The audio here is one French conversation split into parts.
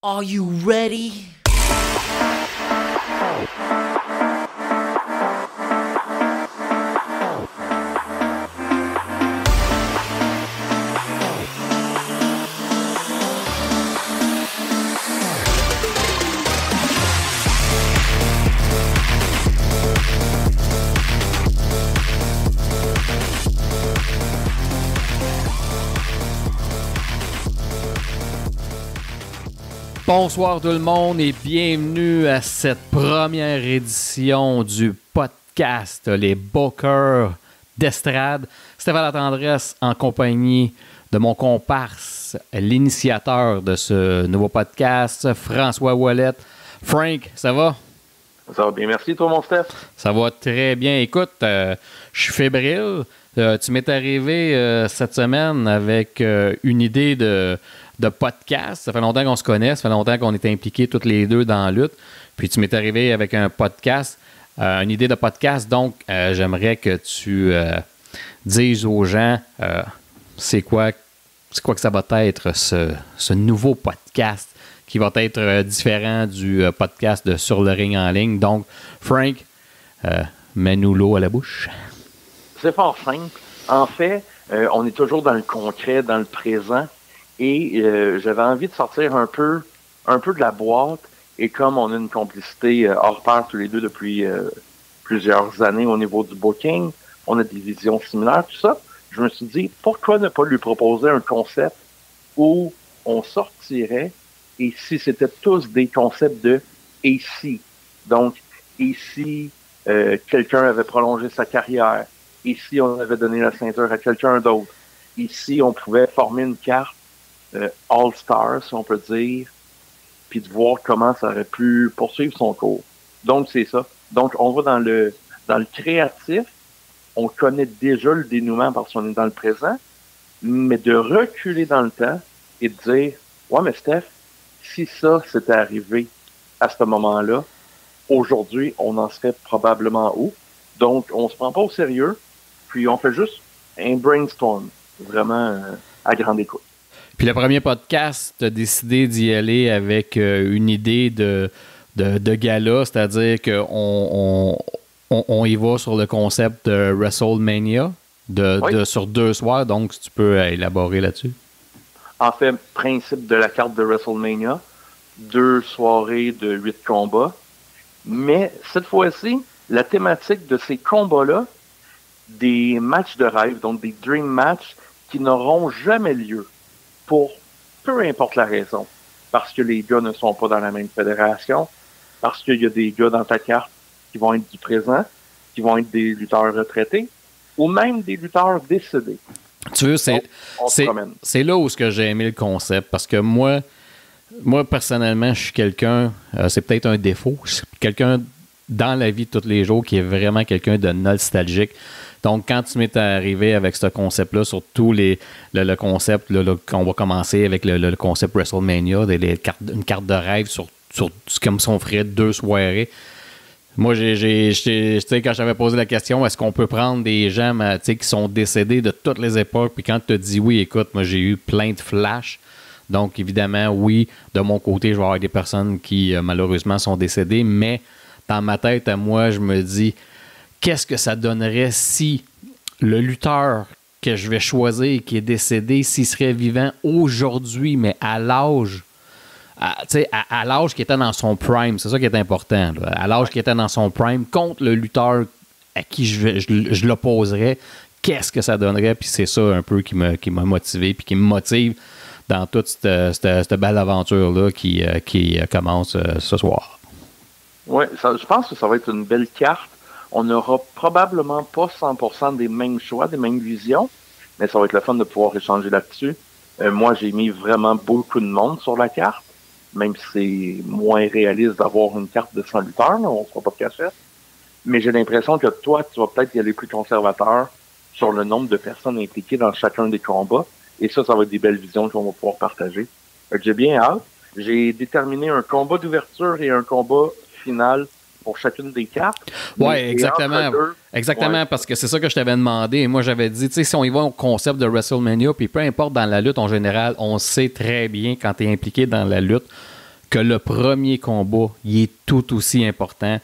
Are you ready? Bonsoir tout le monde et bienvenue à cette première édition du podcast Les Bookers d'Estrade. Stéphane Latendresse en compagnie de mon comparse, l'initiateur de ce nouveau podcast, François Ouellette. Frank, ça va? Ça va bien, merci toi mon Steph. Ça va très bien. Écoute, je suis fébrile. Tu m'es arrivé cette semaine avec une idée de podcast. Ça fait longtemps qu'on se connaît, ça fait longtemps qu'on est impliqués tous les deux dans la lutte. Puis tu m'es arrivé avec un podcast, une idée de podcast. Donc, j'aimerais que tu dises aux gens c'est quoi que ça va être ce nouveau podcast qui va être différent du podcast de Sur le ring en ligne. Donc, Frank, mets-nous l'eau à la bouche. C'est fort simple. En fait, on est toujours dans le concret, dans le présent. Et j'avais envie de sortir un peu de la boîte. Et comme on a une complicité hors pair tous les deux depuis plusieurs années au niveau du booking, on a des visions similaires, tout ça. Je me suis dit, pourquoi ne pas lui proposer un concept où on sortirait et si c'était tous des concepts de « et si ». Donc, et si quelqu'un avait prolongé sa carrière, et si on avait donné la ceinture à quelqu'un d'autre, et si on pouvait former une carte All-Star, si on peut dire, puis de voir comment ça aurait pu poursuivre son cours. Donc, c'est ça. Donc, on va dans le créatif. On connaît déjà le dénouement parce qu'on est dans le présent, mais de reculer dans le temps et de dire « Ouais, mais Steph, si ça s'était arrivé à ce moment-là, aujourd'hui, on en serait probablement où? » Donc, on se prend pas au sérieux, puis on fait juste un brainstorm, vraiment à grande écoute. Puis le premier podcast, tu as décidé d'y aller avec une idée de gala, c'est-à-dire qu'on y va sur le concept de WrestleMania sur 2 soirs, donc si tu peux élaborer là-dessus. En fait, principe de la carte de WrestleMania, 2 soirées de 8 combats, mais cette fois-ci, la thématique de ces combats-là, des matchs de rêve, donc des dream matchs qui n'auront jamais lieu. Pour peu importe la raison. Parce que les gars ne sont pas dans la même fédération, parce qu'il y a des gars dans ta carte qui vont être du présent, qui vont être des lutteurs retraités, ou même des lutteurs décédés. Tu veux, c'est là où j'ai aimé le concept, parce que moi personnellement, je suis quelqu'un, c'est peut-être un défaut, je suis quelqu'un dans la vie de tous les jours qui est vraiment quelqu'un de nostalgique. Donc, quand tu m'es arrivé avec ce concept-là, surtout le concept qu'on va commencer avec le concept WrestleMania, une carte de rêve sur comme si on ferait 2 soirées. Moi, quand j'avais posé la question, est-ce qu'on peut prendre des gens qui sont décédés de toutes les époques, puis quand tu as dit oui, écoute, moi j'ai eu plein de flashs. Donc, évidemment, oui, de mon côté, je vais avoir des personnes qui, malheureusement, sont décédées, mais dans ma tête, à moi, je me dis, qu'est-ce que ça donnerait si le lutteur que je vais choisir qui est décédé, s'il serait vivant aujourd'hui, mais à l'âge, à l'âge qui était dans son prime, c'est ça qui est important, là, à l'âge qui était dans son prime, contre le lutteur à qui je l'opposerais, qu'est-ce que ça donnerait? Puis c'est ça un peu qui m'a motivé, puis qui me motive dans toute cette belle aventure-là qui commence ce soir. Oui, je pense que ça va être une belle carte. On n'aura probablement pas 100% des mêmes choix, des mêmes visions, mais ça va être le fun de pouvoir échanger là-dessus. Moi, j'ai mis vraiment beaucoup de monde sur la carte, même si c'est moins réaliste d'avoir une carte de 100 lutteurs, là, on ne fera pas de cachette. Mais j'ai l'impression que toi, tu vas peut-être y aller plus conservateur sur le nombre de personnes impliquées dans chacun des combats. Et ça va être des belles visions qu'on va pouvoir partager. J'ai bien hâte. J'ai déterminé un combat d'ouverture et un combat final pour chacune des cartes. Oui, exactement. Exactement, parce que c'est ça que je t'avais demandé. Et moi, j'avais dit, tu sais, si on y va au concept de WrestleMania, puis peu importe dans la lutte en général, on sait très bien quand tu es impliqué dans la lutte que le premier combat, il est tout aussi important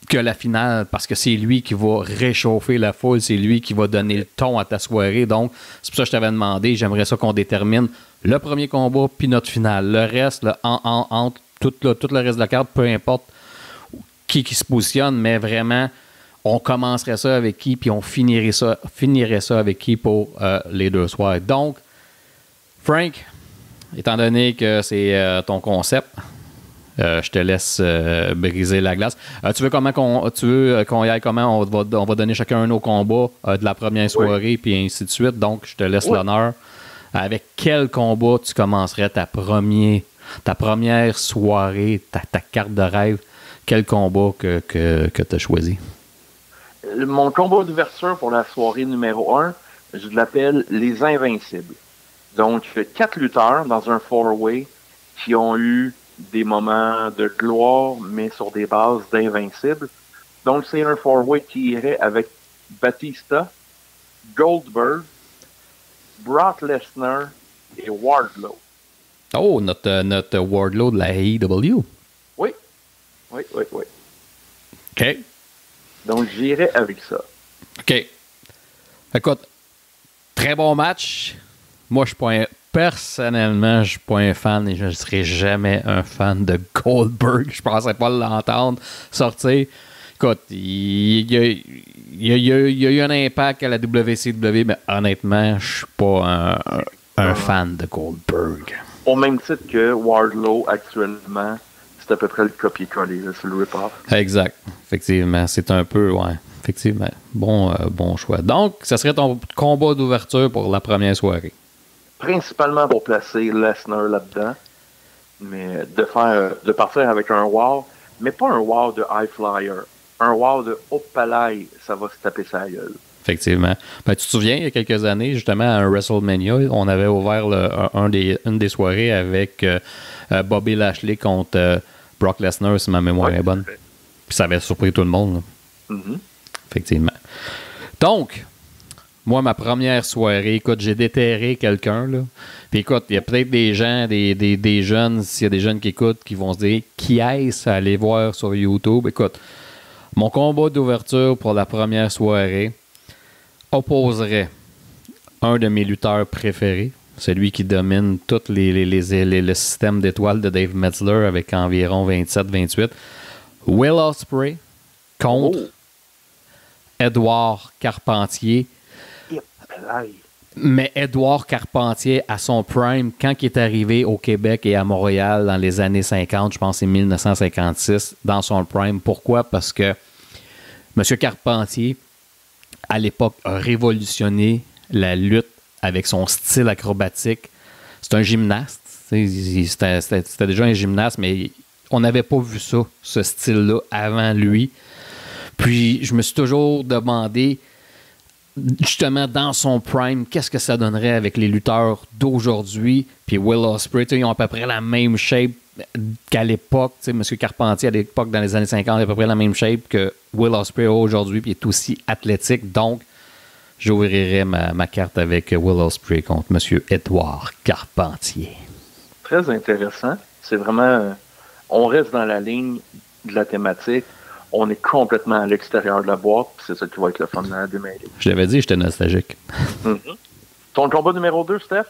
que la finale, parce que c'est lui qui va réchauffer la foule, c'est lui qui va donner le ton à ta soirée. Donc, c'est pour ça que je t'avais demandé, j'aimerais ça qu'on détermine le premier combat puis notre finale. Le reste, entre tout le reste de la carte, peu importe qui se positionne, mais vraiment, on commencerait ça avec qui, puis on finirait ça avec qui pour les 2 soirs. Donc, Frank, étant donné que c'est ton concept, je te laisse briser la glace. Tu veux qu'on y aille comment? On va donner chacun nos combats de la première soirée, puis ainsi de suite. Donc, je te laisse l'honneur. Avec quel combat tu commencerais ta première soirée, ta carte de rêve? Quel combat que tu as choisi? Mon combat d'ouverture pour la soirée numéro 1, je l'appelle Les Invincibles. Donc, 4 lutteurs dans un four-way qui ont eu des moments de gloire, mais sur des bases d'invincibles. Donc, c'est un four-way qui irait avec Batista, Goldberg, Brock Lesnar et Wardlow. Oh, notre Wardlow de la AEW. Oui. OK. Donc, j'irai avec ça. OK. Écoute, très bon match. Moi, personnellement, je ne suis pas un fan et je ne serai jamais un fan de Goldberg. Je ne pensais pas l'entendre sortir. Écoute, il y a eu un impact à la WCW, mais honnêtement, je ne suis pas un fan de Goldberg. Au même titre que Wardlow, actuellement, c'est à peu près le copier-coller, c'est le rip-off. Exact. Effectivement, c'est un peu, ouais. Effectivement, bon choix. Donc, ça serait ton combat d'ouverture pour la première soirée. Principalement pour placer Lesnar là-dedans, mais de partir avec un wow, mais pas un wow de high flyer, un wow de haut palais, ça va se taper sa gueule. Effectivement. Ben, tu te souviens, il y a quelques années, justement, à un WrestleMania, on avait ouvert une des soirées avec Bobby Lashley contre Brock Lesnar, si ma mémoire est bonne. Puis ça avait surpris tout le monde. Mm-hmm. Effectivement. Donc, moi, ma première soirée, écoute, j'ai déterré quelqu'un, là. Puis écoute, il y a peut-être des gens, des jeunes, s'il y a des jeunes qui écoutent, qui vont se dire « Qui est-ce à aller voir sur YouTube? » Écoute, mon combat d'ouverture pour la première soirée opposerait un de mes lutteurs préférés, celui qui domine tout le système d'étoiles de Dave Metzler avec environ 27-28, Will Ospreay contre Edouard Carpentier. Mais Edouard Carpentier, à son prime, quand il est arrivé au Québec et à Montréal dans les années 50, je pense que c'est 1956, dans son prime. Pourquoi? Parce que M. Carpentier, à l'époque, a révolutionné la lutte avec son style acrobatique. C'est un gymnaste. C'était déjà un gymnaste, mais on n'avait pas vu ça, ce style-là, avant lui. Puis, je me suis toujours demandé, justement, dans son prime, qu'est-ce que ça donnerait avec les lutteurs d'aujourd'hui? Puis Will Ospreay, ils ont à peu près la même shape qu'à l'époque. M. Carpentier, à l'époque, dans les années 50, a à peu près la même shape que Will Ospreay a aujourd'hui, puis est aussi athlétique. Donc, j'ouvrirai ma carte avec Will Ospreay contre M. Edouard Carpentier. Très intéressant. C'est vraiment... on reste dans la ligne de la thématique. On est complètement à l'extérieur de la boîte, puis c'est ça qui va être le fun de la démêlée. Je l'avais dit, j'étais nostalgique. Mm-hmm. Ton combat numéro 2, Steph?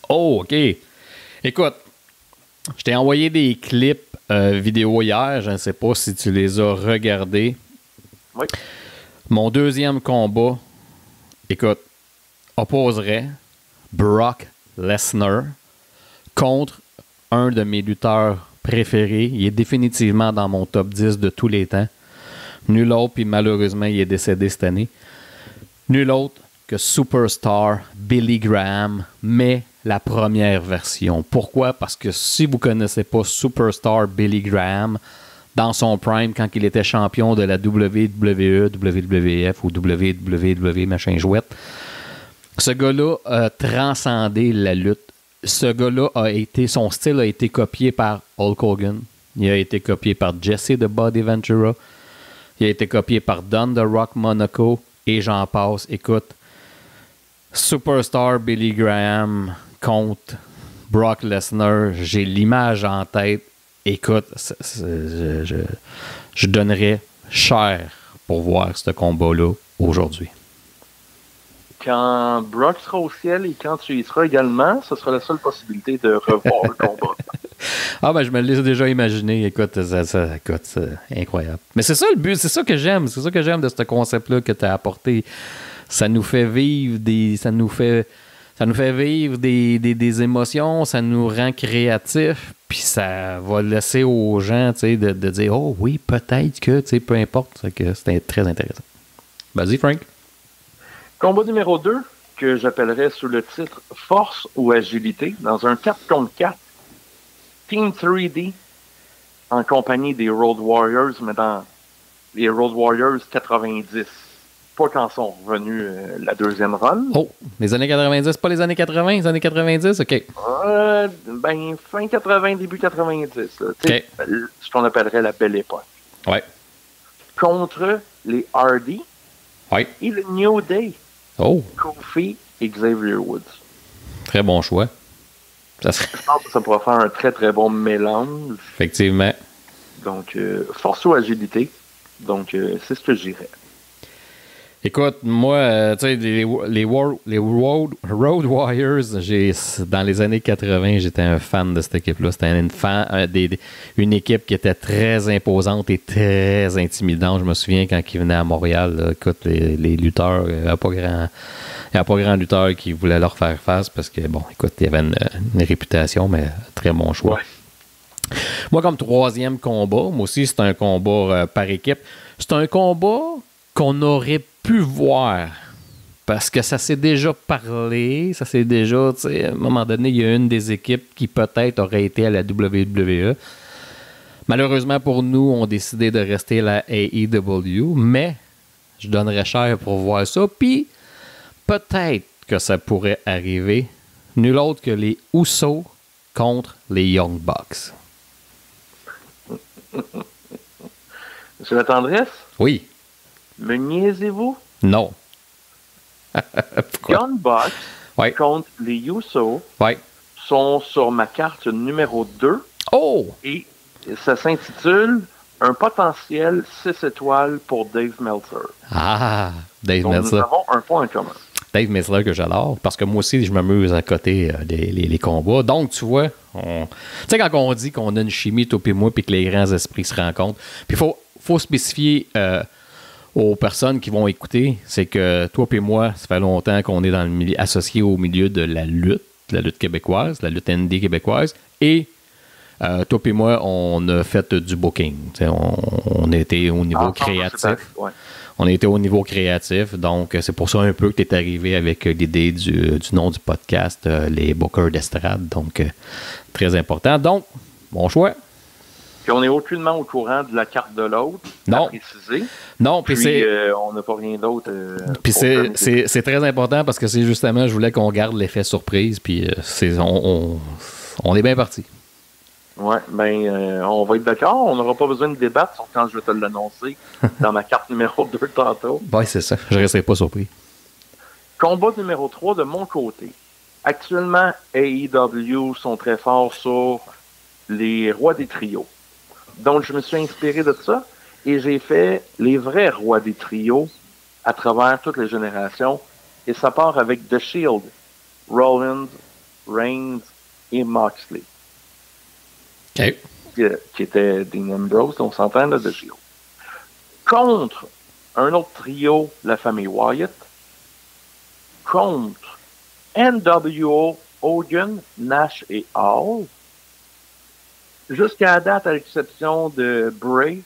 Oh, OK. Écoute, je t'ai envoyé des clips vidéo hier. Je ne sais pas si tu les as regardés. Oui. Mon deuxième combat, écoute, opposerait Brock Lesnar contre un de mes lutteurs préféré. Il est définitivement dans mon top 10 de tous les temps. Nul autre, puis malheureusement, il est décédé cette année. Nul autre que Superstar Billy Graham, mais la première version. Pourquoi? Parce que si vous ne connaissez pas Superstar Billy Graham, dans son prime, quand il était champion de la WWE, WWF ou WWW, machin jouette, ce gars-là a transcendé la lutte. Ce gars-là son style a été copié par Hulk Hogan. Il a été copié par Jesse the Body Ventura. Il a été copié par Don the Rock Monaco. Et j'en passe. Écoute, Superstar Billy Graham contre Brock Lesnar, j'ai l'image en tête. Écoute, je donnerais cher pour voir ce combat-là aujourd'hui. Quand Brock sera au ciel et quand tu y seras également, ce sera la seule possibilité de revoir le combat. Ah ben je me l'ai déjà imaginé. Écoute, c'est incroyable. Mais c'est ça le but, c'est ça que j'aime. C'est ça que j'aime de ce concept-là que tu as apporté. Ça nous fait vivre ça nous fait vivre des émotions, ça nous rend créatifs, puis ça va laisser aux gens de dire « Oh oui, peut-être que, peu importe. » C'était très intéressant. Vas-y, Frank. Combat numéro 2, que j'appellerais sous le titre « Force ou agilité » dans un 4 contre 4. Team 3D en compagnie des Road Warriors, mais dans les Road Warriors 90. Pas quand sont revenus la deuxième run. Oh, les années 90, pas les années 80, les années 90, OK. Fin 80, début 90. Okay. Ce qu'on appellerait la belle époque. Ouais. Contre les Hardy et le New Day. Oh. Kofi et Xavier Woods. Très bon choix. Je pense que ça pourra faire un très très bon mélange. Effectivement. Donc, force ou agilité. Donc, c'est ce que je dirais. Écoute, moi, tu sais, les Road Warriors, dans les années 80, j'étais un fan de cette équipe-là. C'était une équipe qui était très imposante et très intimidante. Je me souviens quand ils venaient à Montréal, là, écoute, les lutteurs, il n'y a pas grand lutteur qui voulait leur faire face parce que, bon, écoute, il y avait une réputation, mais très bon choix. Ouais. Moi, comme troisième combat, moi aussi, c'est un combat par équipe. C'est un combat qu'on aurait pu voir parce que ça s'est déjà parlé, ça s'est déjà, tu sais, à un moment donné, il y a une des équipes qui peut-être aurait été à la WWE. Malheureusement pour nous, on a décidé de rester à la AEW, mais je donnerais cher pour voir ça, puis peut-être que ça pourrait arriver, nul autre que les Usos contre les Young Bucks. Monsieur la tendresse? Oui. Me niaisez-vous? Non. Young Bucks contre les Usos sont sur ma carte numéro 2. Oh! Et ça s'intitule Un potentiel 6 étoiles pour Dave Meltzer. Ah, Dave Donc, Meltzer. Nous avons un point en commun. Dave Meltzer que j'adore, parce que moi aussi, je m'amuse à côté les combats. Donc, tu vois, tu sais, quand on dit qu'on a une chimie, toi et moi, puis que les grands esprits se rencontrent, puis il faut spécifier aux personnes qui vont écouter, c'est que toi et moi, ça fait longtemps qu'on est dans le milieu, associé au milieu de la lutte québécoise, la lutte indie québécoise, et toi et moi, on a fait du booking. On a été au niveau créatif. On a été au niveau créatif, donc c'est pour ça un peu que tu es arrivé avec l'idée du nom du podcast, les bookers d'estrade, donc très important. Donc, bon choix. Puis on n'est aucunement au courant de la carte de l'autre, non. À préciser. Non, puis c'est... on n'a pas rien d'autre. Puis c'est très important parce que c'est justement, je voulais qu'on garde l'effet surprise, puis on est bien parti. Oui, on va être d'accord. On n'aura pas besoin de débattre sur quand je vais te l'annoncer dans ma carte numéro 2 tantôt. Oui, c'est ça. Je ne resterai pas surpris. Combat numéro 3 de mon côté. Actuellement, AEW sont très forts sur les rois des trios. Donc, je me suis inspiré de ça et j'ai fait les vrais rois des trios à travers toutes les générations. Et ça part avec The Shield, Rollins, Reigns et Moxley. Okay. Qui était Dean Ambrose, on s'entend là, de Shield. Contre un autre trio, la famille Wyatt. Contre NWO, Hogan, Nash et Hall. Jusqu'à la date, à l'exception de Bray,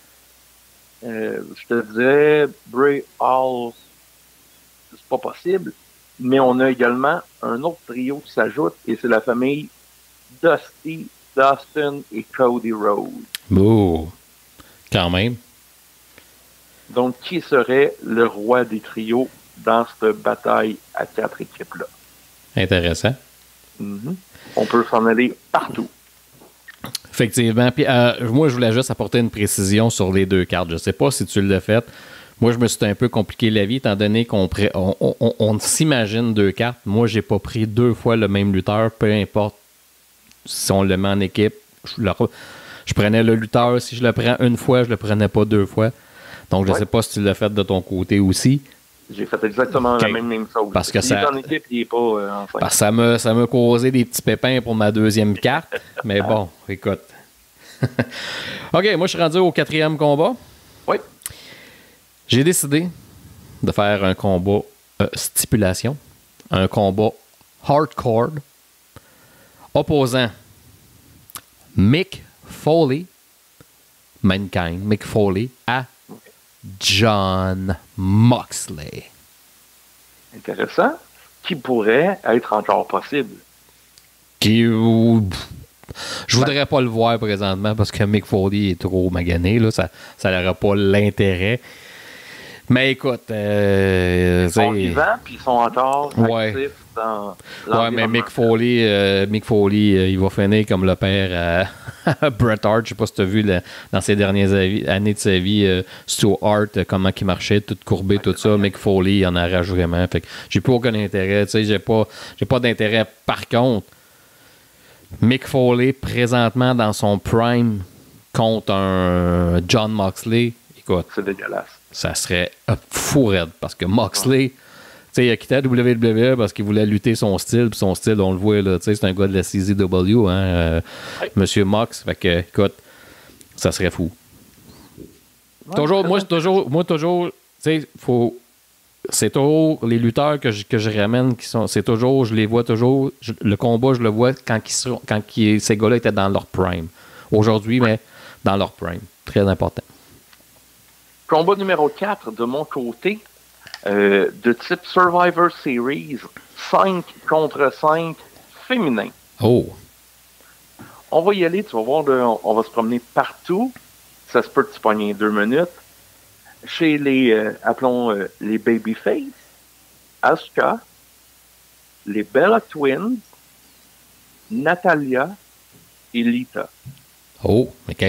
je te dirais, Bray, Hall, c'est pas possible. Mais on a également un autre trio qui s'ajoute et c'est la famille Dusty, Dustin et Cody Rhodes. Oh, quand même. Donc, qui serait le roi des trios dans cette bataille à 4 équipes-là? Intéressant. Mm-hmm. On peut s'en aller partout. Effectivement. Puis, moi, je voulais juste apporter une précision sur les deux cartes. Je ne sais pas si tu l'as fait. Moi, je me suis un peu compliqué la vie, étant donné qu'on on s'imagine deux cartes. Moi, j'ai pas pris deux fois le même lutteur, peu importe si on le met en équipe, je prenais le lutteur. Si je le prends une fois, je le prenais pas 2 fois. Donc, je ne sais pas si tu l'as fait de ton côté aussi. J'ai fait exactement la même chose. Parce que il est en équipe, il n'est pas en fin. Parce que ça m'a causé des petits pépins pour ma deuxième carte. Mais bon, écoute. OK, moi, je suis rendu au 4e combat. Oui. J'ai décidé de faire un combat stipulation. Un combat hardcore opposant Mick Foley, Mankind, Mick Foley, à Jon Moxley. Intéressant. Qui pourrait être encore possible? Je voudrais pas le voir présentement parce que Mick Foley est trop magané. Là, ça n'aurait pas l'intérêt. Mais écoute... ils sont vivants puis ils sont encore actifs dans l'environnement. Ouais, mais Mick Foley, il va finir comme le père à Bret Hart. Je sais pas si tu as vu dans ses dernières années de sa vie, Stu Hart, comment il marchait, tout courbé, tout ça. Mick Foley, il en arrache vraiment. Fait que j'ai plus aucun intérêt. Tu sais, j'ai pas d'intérêt. Par contre, Mick Foley, présentement dans son prime, contre un Jon Moxley, écoute... C'est dégueulasse. Ça serait fou raide parce que Moxley, tu sais, il a quitté la WWE parce qu'il voulait lutter son style, puis son style, on le voit, là, tu sais, c'est un gars de la CZW, Monsieur Mox. Fait que, écoute, ça serait fou. Ouais, moi, toujours, tu sais, c'est toujours les lutteurs que je ramène c'est toujours, je les vois toujours, le combat, je le vois quand ces gars-là étaient dans leur prime. Aujourd'hui, mais dans leur prime. Très important. Combat numéro 4 de mon côté, de type Survivor Series, 5 contre 5 féminin. Oh! On va y aller, tu vas voir, on va se promener partout. Ça se peut que tu pognes 2 minutes. Chez les, appelons les Babyface, Asuka, les Bella Twins, Natalia et Lita. Oh, OK.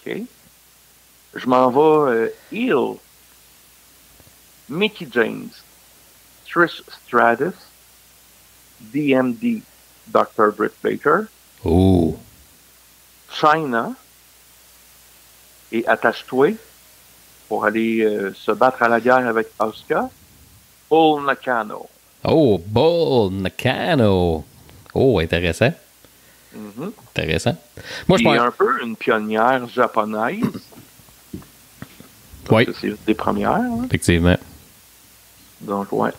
OK. Je m'en vais heel. Mickie James, Trish Stratus, DMD, Dr. Britt Baker, Oh. Chyna, et attache-toi pour aller se battre à la guerre avec Asuka, Bull Nakano. Oh, Bull Nakano. Oh, intéressant. Mm-hmm. Intéressant. Moi, je pense un peu une pionnière japonaise. Oui. C'est une des premières. Hein? Effectivement. Donc, ouais.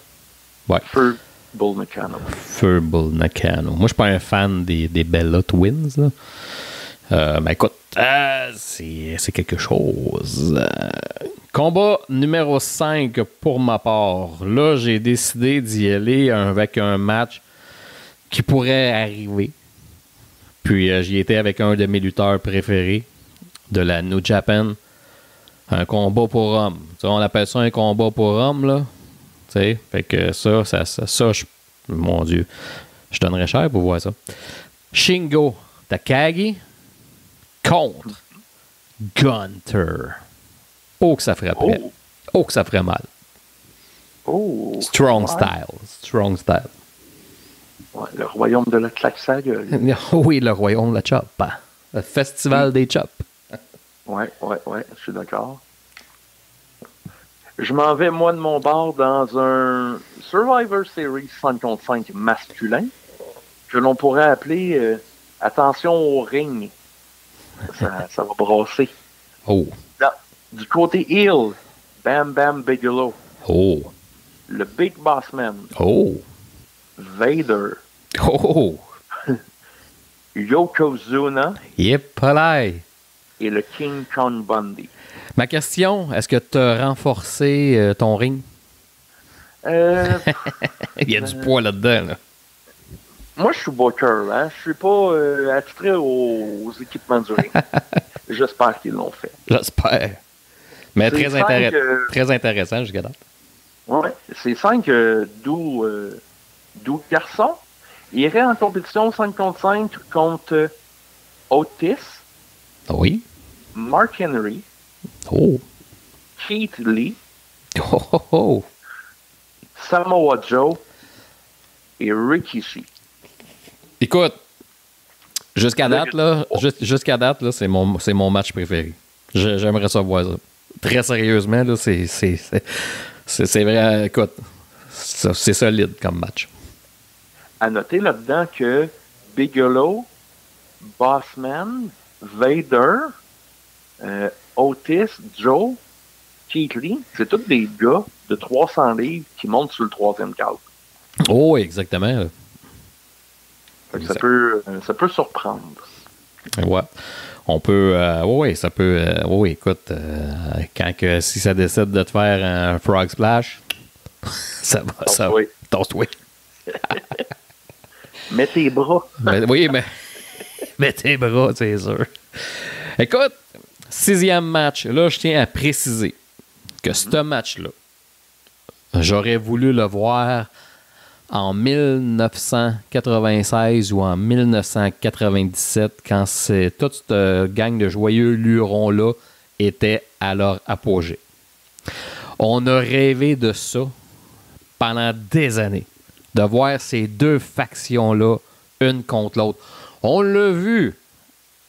Feu Bull Nakano. Feu Bull Nakano. Moi, je suis pas un fan des Bella Twins. Mais écoute, c'est quelque chose. Combat numéro 5 pour ma part. Là, j'ai décidé d'y aller avec un match qui pourrait arriver. Puis, j'y étais avec un de mes lutteurs préférés de la New Japan. Un combat pour hommes. Tu sais, on appelle ça un combat pour hommes, là. Tu sais, fait que mon Dieu, je donnerais cher pour voir ça. Shingo Takagi contre Gunter. Oh, que ça ferait prêt. Oh, que ça ferait mal. Oh. Strong style. Strong style. Ouais, le royaume de la claque à gueule. Oui, le royaume de la chop. Hein. Le festival des chops. Ouais, je suis d'accord. Je m'en vais, moi, de mon bord, dans un Survivor Series 5 contre 5 masculin, que l'on pourrait appeler attention au ring. Ça va brasser. Oh. Là, du côté heel, Bam Bam Bigelow. Oh. Le Big Boss Man. Oh. Vader. Oh. Yokozuna. Yep, palais. Et le King Kong Bundy. Ma question, est-ce que tu as renforcé ton ring? Il y a du poids là-dedans. Là. Moi, je suis booker. Hein? Je suis pas attitré aux équipements du ring. J'espère qu'ils l'ont fait. J'espère. Mais très intéressant jusqu'à date. Oui, c'est 5 doux garçons. Ils iraient en compétition 5 contre 5 contre Otis. Oui. Mark Henry. Oh. Keith Lee. Oh. Samoa Joe et Rikishi. Écoute, Jusqu'à date, là, c'est mon match préféré. J'aimerais ça voir ça. Très sérieusement, là, c'est vrai. Écoute, c'est solide comme match. À noter là-dedans que Bigelow, Bossman, Vader, Otis, Joe, Keith Lee, c'est tous des gars de 300 livres qui montent sur le troisième cadre. Oh, exactement. Ça peut surprendre. Ouais. On peut. Oui, ça peut. Oui, écoute, si ça décide de te faire un frog splash, ça va. Toast-toi. Mets tes bras. Oui, mais. Mets tes bras, c'est sûr. Écoute, 6e match. Là, je tiens à préciser que ce match-là, j'aurais voulu le voir en 1996 ou en 1997, quand toute cette gang de joyeux lurons-là était à leur apogée. On a rêvé de ça pendant des années, de voir ces deux factions-là, une contre l'autre. On l'a vu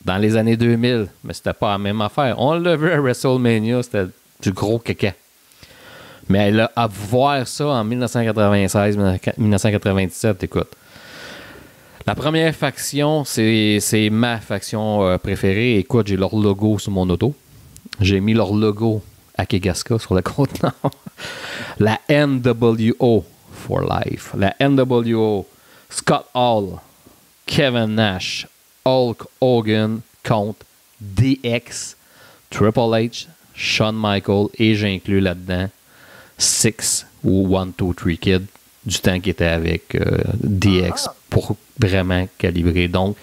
dans les années 2000, mais c'était pas la même affaire. On l'a vu à WrestleMania, c'était du gros caca. Mais à voir ça en 1996, 1997, écoute. La première faction, c'est ma faction préférée. Écoute, j'ai leur logo sur mon auto. J'ai mis leur logo à Kegaska sur le contenant. La NWO for life. La NWO. Scott Hall, Kevin Nash, Hulk Hogan contre DX, Triple H, Shawn Michaels et j'inclus là-dedans Six ou 1, 2, 3 Kid du temps qu'il était avec DX pour vraiment calibrer. Donc,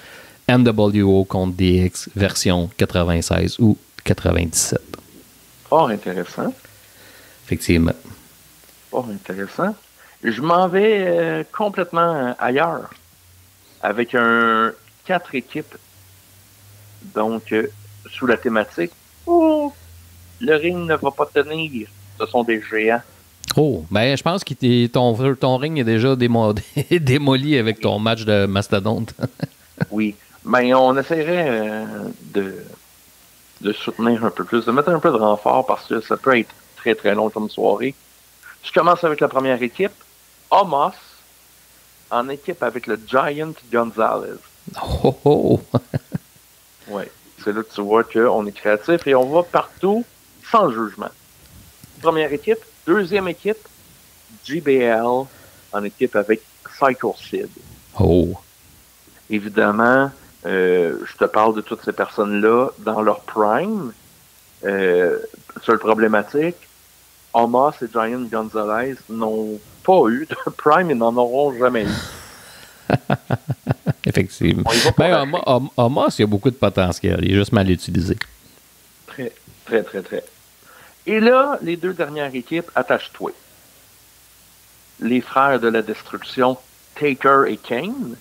NWO contre DX version 96 ou 97. Fort intéressant. Effectivement. Fort intéressant. Je m'en vais complètement ailleurs avec 4 équipes. Donc, sous la thématique, le ring ne va pas tenir. Ce sont des géants. Oh, ben je pense que ton ring est déjà démoli avec ton match de mastodonte. Oui, ben on essaierait de soutenir un peu plus, de mettre un peu de renfort parce que ça peut être très très long comme soirée. Je commence avec la première équipe, Omos, en équipe avec le Giant Gonzalez. Oh oh! Oui, c'est là que tu vois qu'on est créatif et on va partout sans jugement. Première équipe. Deuxième équipe, JBL, en équipe avec Psycho Sid. Oh! Évidemment, je te parle de toutes ces personnes-là dans leur prime. Seule problématique, Omos et Giant Gonzalez n'ont pas eu de prime et n'en auront jamais eu. Effectivement. Omos, il y a beaucoup de potentiel. Il est juste mal utilisé. Très, très, très, très. Et là, les deux dernières équipes, attache-toi. Les frères de la destruction, Taker et Kane,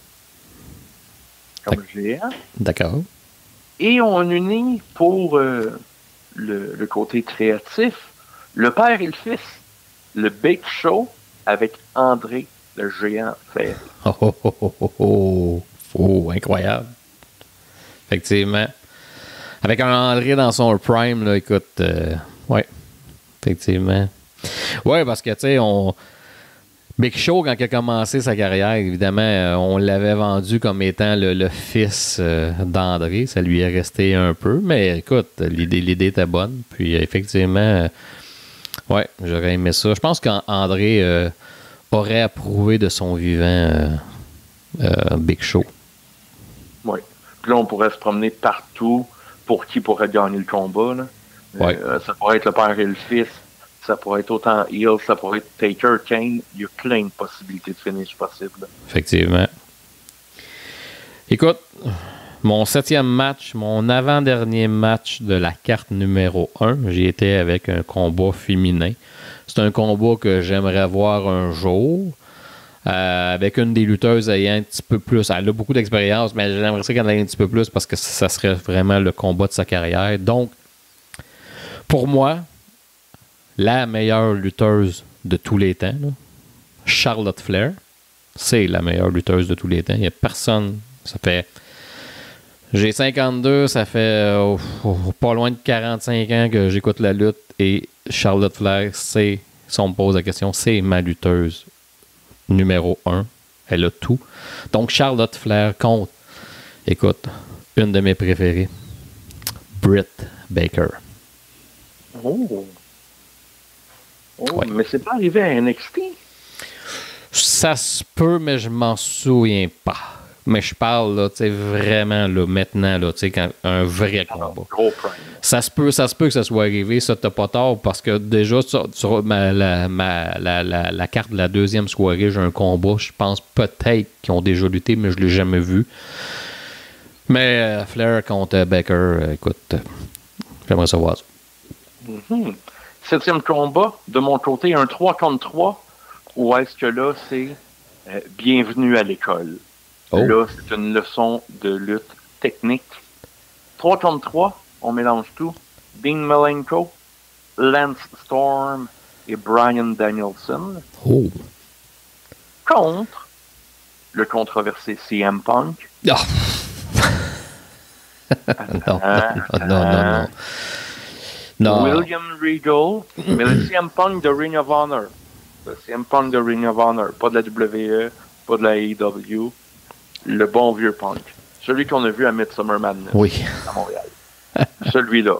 comme géant. D'accord. Et on unit pour le côté créatif, le père et le fils, le Big Show avec André, le géant fer. Oh, incroyable. Effectivement. Avec un André dans son prime, là, écoute... oui, effectivement. Oui, parce que, tu sais, Big Show, quand il a commencé sa carrière, évidemment, on l'avait vendu comme étant le fils d'André. Ça lui est resté un peu, mais écoute, l'idée était bonne. Puis, effectivement, ouais, j'aurais aimé ça. Je pense qu'André aurait approuvé de son vivant Big Show. Oui. Puis là, on pourrait se promener partout pour qui pourrait gagner le combat, là. Ouais. Ça pourrait être le père et le fils. Ça pourrait être autant Heel, ça pourrait être Taker, Kane. Il y a plein de possibilités de finish possibles. Effectivement. Écoute, mon 7e match, mon avant-dernier match de la carte numéro 1, j'y étais avec un combat féminin. C'est un combat que j'aimerais voir un jour. Avec une des lutteuses ayant un petit peu plus. Elle a beaucoup d'expérience, mais j'aimerais ça qu'elle ait un petit peu plus parce que ça serait vraiment le combat de sa carrière. Donc, pour moi, la meilleure lutteuse de tous les temps, là, Charlotte Flair, c'est la meilleure lutteuse de tous les temps. Il n'y a personne. Ça fait J'ai 52, ça fait pas loin de 45 ans que j'écoute la lutte et Charlotte Flair, si on me pose la question, c'est ma lutteuse numéro 1. Elle a tout. Donc Charlotte Flair contre, écoute, une de mes préférées, Britt Baker. Oh, Ouais. Mais c'est pas arrivé à NXT? Ça se peut, mais je m'en souviens pas. Mais je parle, là, tu sais, vraiment, là, maintenant, là, tu sais, quand un vrai combat. Gros prime. Ça se peut que ça soit arrivé, ça, t'as pas tort, parce que déjà, sur la carte de la deuxième soirée, j'ai un combat, je pense peut-être qu'ils ont déjà lutté, mais je l'ai jamais vu. Mais Flair contre Baker, écoute, j'aimerais savoir ça. Mm-hmm. 7e combat, de mon côté, un 3 contre 3, où est-ce que là, c'est bienvenue à l'école. Oh. Là, c'est une leçon de lutte technique. 3 contre 3, on mélange tout. Dean Malenko, Lance Storm et Bryan Danielson. Oh. Contre le controversé CM Punk. Oh. Non. Non. William Regal, mais le CM Punk de Ring of Honor. Le CM Punk de Ring of Honor. Pas de la WWE, pas de la AEW. Le bon vieux Punk. Celui qu'on a vu à Midsummer Madness. Oui. À Montréal. Celui-là.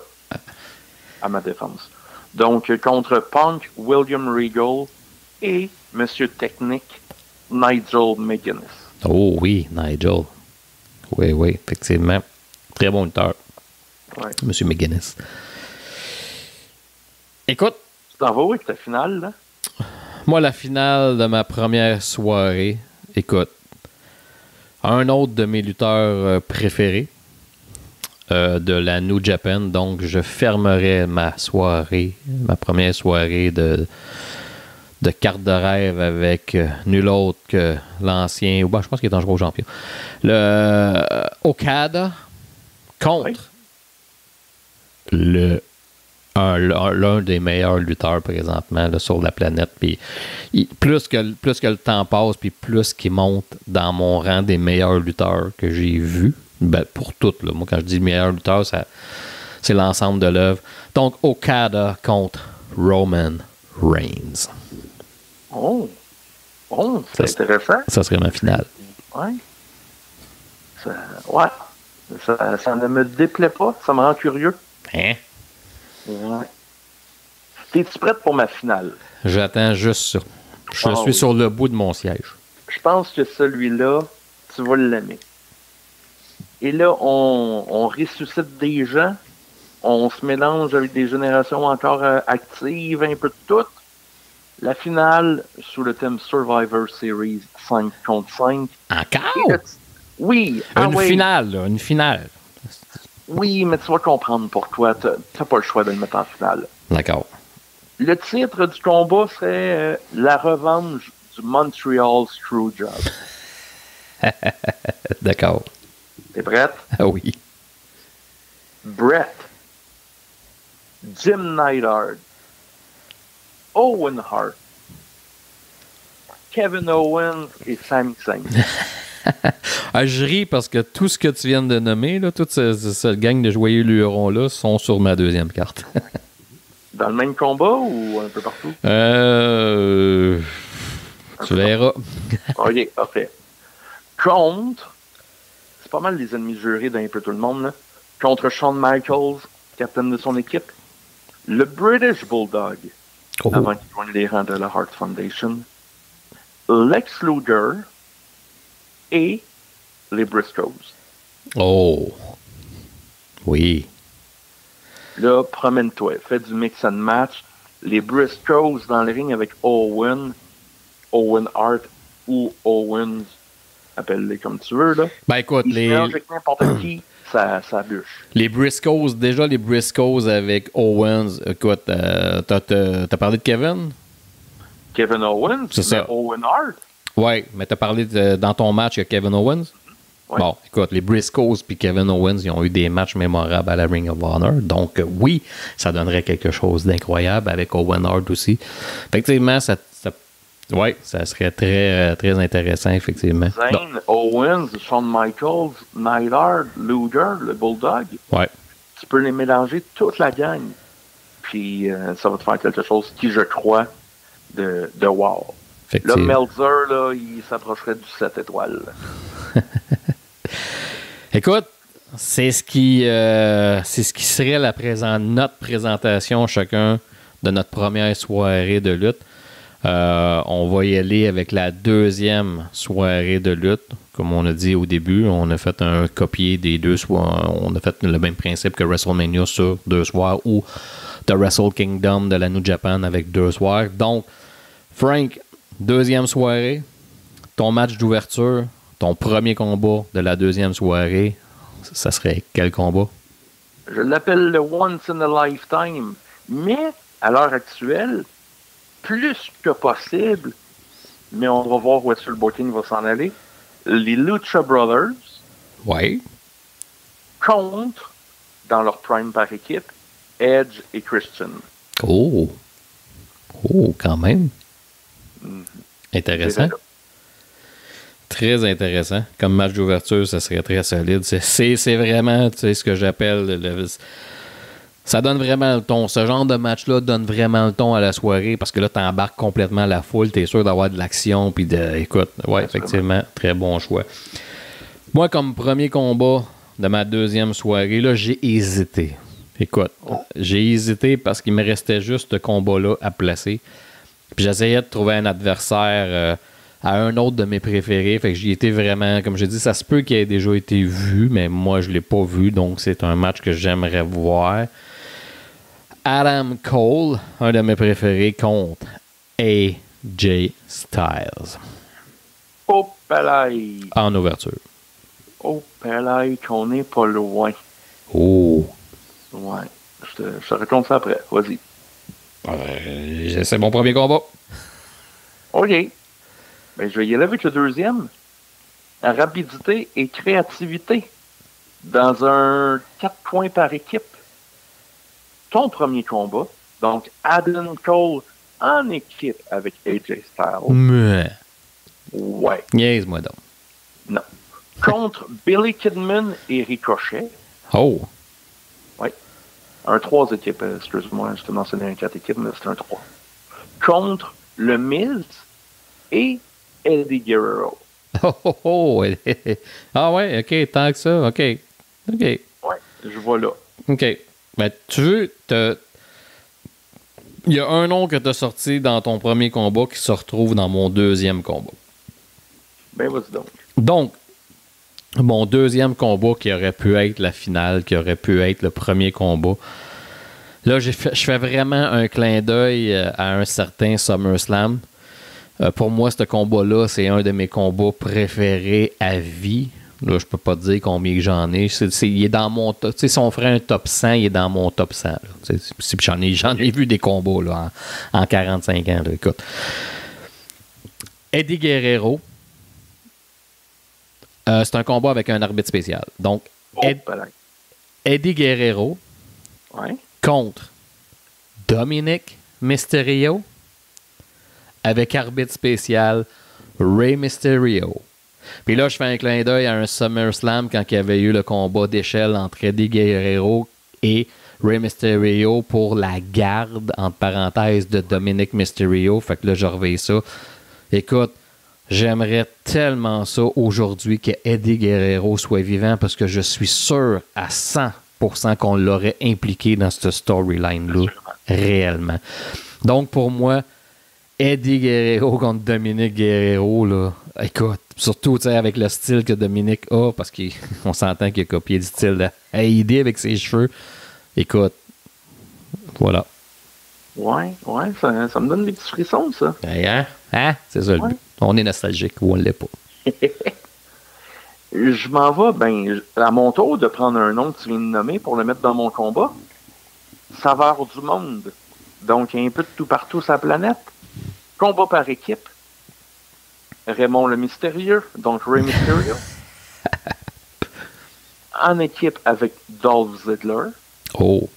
À ma défense. Donc, contre Punk, William Regal et Monsieur Technique, Nigel McGuinness. Oh oui, Nigel. Oui, effectivement. Très bon lutteur. Ouais. Monsieur McGuinness. Écoute. Tu t'en vas où avec ta finale, là? Moi, la finale de ma première soirée, écoute, un autre de mes lutteurs préférés de la New Japan, donc je fermerai ma première soirée de carte de rêve avec nul autre que l'ancien, je pense qu'il est en joueur champion, le Okada contre l'un des meilleurs lutteurs présentement là, sur la planète. Puis, plus que le temps passe, puis plus qu'il monte dans mon rang des meilleurs lutteurs que j'ai vus, ben, pour toutes. Là. Moi, quand je dis meilleurs lutteurs, c'est l'ensemble de l'œuvre. Donc, Okada contre Roman Reigns. Oh, c'est intéressant. Ça serait ma finale. Ouais. Ça ne me déplaît pas, ça me rend curieux. Hein? Ouais. T'es-tu prête pour ma finale? J'attends juste ça. Je suis sur le bout de mon siège. Je pense que celui-là, tu vas l'aimer. Et là, on ressuscite des gens, on se mélange avec des générations encore actives, un peu de toutes. La finale, sous le thème Survivor Series 5 contre 5. Encore? Oui. Finale, là, une finale. Oui, mais tu vas comprendre pourquoi. T'as pas le choix de le mettre en finale. D'accord. Le titre du combat serait La revanche du Montreal Screwjob. D'accord. T'es prête? Ah oui. Brett, Jim Neidhart, Owen Hart, Kevin Owens et Sami Zayn. Je ris parce que tout ce que tu viens de nommer, là, toute cette gang de joyeux lurons-là sont sur ma deuxième carte. Dans le même combat ou un peu partout? Tu verras. OK, parfait. Contre, c'est pas mal les ennemis jurés d'un peu tout le monde, là. Contre Shawn Michaels, capitaine de son équipe, le British Bulldog, avant qu'il joigne les rangs de la Hart Foundation, Lex Luger et les Briscoes. Oh. Oui. Là, promène-toi, fais du mix and match. Les Briscoes dans le ring avec Owen Hart ou Owens, appelle-les comme tu veux, là. Ben écoute, avec n'importe qui, ça bûche. Les Briscoes avec Owens, écoute, t'as parlé de Kevin? Kevin Owens? C'est ça. Owen Hart? Oui, mais t'as parlé dans ton match de Kevin Owens? Ouais. Bon, écoute, les Briscoes puis Kevin Owens, ils ont eu des matchs mémorables à la Ring of Honor. Donc, oui, ça donnerait quelque chose d'incroyable avec Owen Hart aussi. Effectivement, Oui, ça serait très, très intéressant, effectivement. Zayn, Owens, Shawn Michaels, Neidhart, Luger, le Bulldog. Ouais. Tu peux les mélanger toute la gang. Puis ça va te faire quelque chose qui, je crois, de wow. Là, Meltzer, là, il s'approcherait du 7 étoiles. Écoute, c'est ce qui serait notre présentation chacun de notre première soirée de lutte. On va y aller avec la deuxième soirée de lutte. Comme on a dit au début, on a fait un copier des deux soirs. On a fait le même principe que WrestleMania sur 2 soirs ou The Wrestle Kingdom de la New Japan avec 2 soirs. Donc, Frank, deuxième soirée, ton match d'ouverture, ton premier combat de la deuxième soirée, ça serait quel combat? Je l'appelle le Once in a Lifetime. Mais, à l'heure actuelle, plus que possible, mais on va voir où est-ce que le booking va s'en aller, les Lucha Brothers contre, dans leur prime par équipe, Edge et Christian. Oh, quand même. Intéressant. Très intéressant. Comme match d'ouverture, ça serait très solide. C'est vraiment, tu sais, ce que j'appelle ça donne vraiment le ton. Ce genre de match-là donne vraiment le ton à la soirée parce que là, tu embarques complètement la foule. Tu es sûr d'avoir de l'action. Puis écoute, ouais, effectivement, très bon choix. Moi, comme premier combat de ma deuxième soirée, là, j'ai hésité. Écoute, j'ai hésité parce qu'il me restait juste ce combat-là à placer. Puis j'essayais de trouver un adversaire à un autre de mes préférés. Fait que j'y étais vraiment, comme je dis, ça se peut qu'il ait déjà été vu, mais moi, je ne l'ai pas vu. Donc, c'est un match que j'aimerais voir. Adam Cole, un de mes préférés, contre AJ Styles. Oh, palais. En ouverture. Oh, palais, qu'on n'est pas loin. Oh. Ouais. Je te raconte ça après. Vas-y. C'est mon premier combat. OK. Ben, je vais y aller avec le deuxième. Rapidité et créativité. Dans un 4 points par équipe. Ton premier combat. Donc, Adam Cole en équipe avec AJ Styles. Ouais. Niaise-moi donc. Non. Contre Billy Kidman et Ricochet. Oh. Ouais. Un 3 équipes. Excuse-moi, je te mentionnais un 4 équipes, mais c'est un 3. Contre le Miz et Eddie Guerrero. Oh. Ah ouais, OK, tant que ça. OK. Ouais, je vois là. OK. Ben, tu veux, il y a un nom que tu as sorti dans ton premier combat qui se retrouve dans mon deuxième combat. Ben, vas-y donc. Donc, mon deuxième combat qui aurait pu être la finale, qui aurait pu être le premier combat. Là, je fais vraiment un clin d'œil à un certain SummerSlam. Pour moi, ce combat-là, c'est un de mes combats préférés à vie. Là, je peux pas te dire combien j'en ai. Il est dans mon top. Tu sais, si on ferait un top 100, il est dans mon top 100. J'en ai vu des combats là, en 45 ans. Là, écoute. Eddie Guerrero. C'est un combat avec un arbitre spécial. Donc, Eddie Guerrero contre Dominic Mysterio avec arbitre spécial Rey Mysterio. Puis là, je fais un clin d'œil à un SummerSlam quand il y avait eu le combat d'échelle entre Eddie Guerrero et Rey Mysterio pour la garde, entre parenthèses, de Dominic Mysterio. Fait que là, je reveille ça. Écoute, j'aimerais tellement ça aujourd'hui que Eddie Guerrero soit vivant parce que je suis sûr à 100% qu'on l'aurait impliqué dans cette storyline-là, réellement. Donc, pour moi, Eddie Guerrero contre Dominic Guerrero, là, écoute, surtout avec le style que Dominic a, parce qu'on s'entend qu'il a copié du style de Eddie avec ses cheveux. Écoute, voilà. Ouais, ça me donne des petits frissons, ça. Hein? C'est ça le but. On est nostalgique ou on ne l'est pas. Je m'en vais, à mon tour de prendre un nom que tu viens de nommer pour le mettre dans mon combat. Saveur du monde. Donc, un peu de tout partout sur la planète. Combat par équipe. Raymond le Mystérieux, donc Rey Mysterio. En équipe avec Dolph Ziggler. Oh.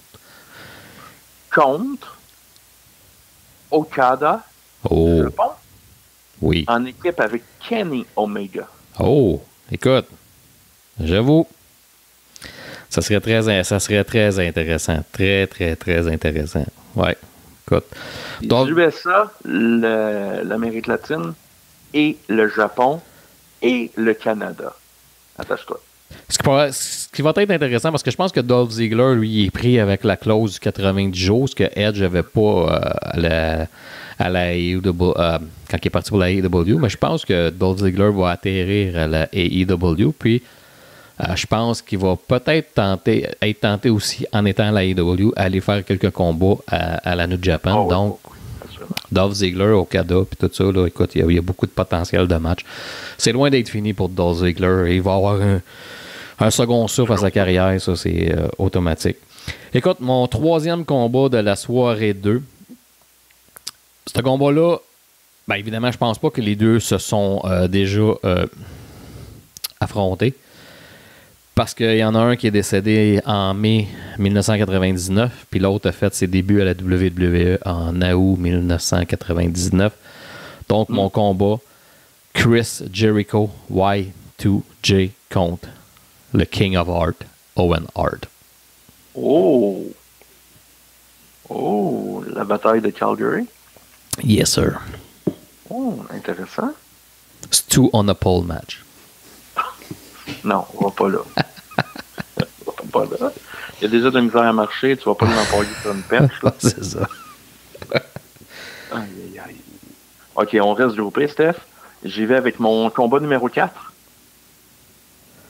Contre Okada. Oh. Japon. Oui. En équipe avec Kenny Omega. Oh, écoute, j'avoue, ça serait très intéressant. Très, très, très intéressant. Ouais, écoute. Donc, USA, l'Amérique latine et le Japon et le Canada. Attache-toi. Ce qui va être intéressant, parce que je pense que Dolph Ziggler, lui, il est pris avec la clause du 90 jours, ce que Edge n'avait pas à la AEW, quand il est parti pour la AEW, mais je pense que Dolph Ziggler va atterrir à la AEW, puis je pense qu'il va peut-être être tenté aussi, en étant à la AEW, à aller faire quelques combats à la New Japan. Donc, Dolph Ziggler, Okada, puis tout ça, là, écoute, il y a beaucoup de potentiel de match. C'est loin d'être fini pour Dolph Ziggler. Il va avoir un second souffle à sa carrière, ça, c'est automatique. Écoute, mon troisième combat de la soirée 2, ce combat-là, ben évidemment, je pense pas que les deux se sont déjà affrontés. Parce qu'il y en a un qui est décédé en mai 1999, puis l'autre a fait ses débuts à la WWE en août 1999. Donc, mon combat, Chris Jericho Y2J contre le King of Art, Owen Hart. Oh! Oh! La bataille de Calgary? Yes, sir. Oh, intéressant. C'est two on a pole match. Non, on va pas là. On va pas là. Il y a déjà de la misère à marcher, tu vas pas l'employer sur une perche. Là. C'est ça. Aïe, aïe. OK, on reste groupé, Steph. J'y vais avec mon combat numéro 4.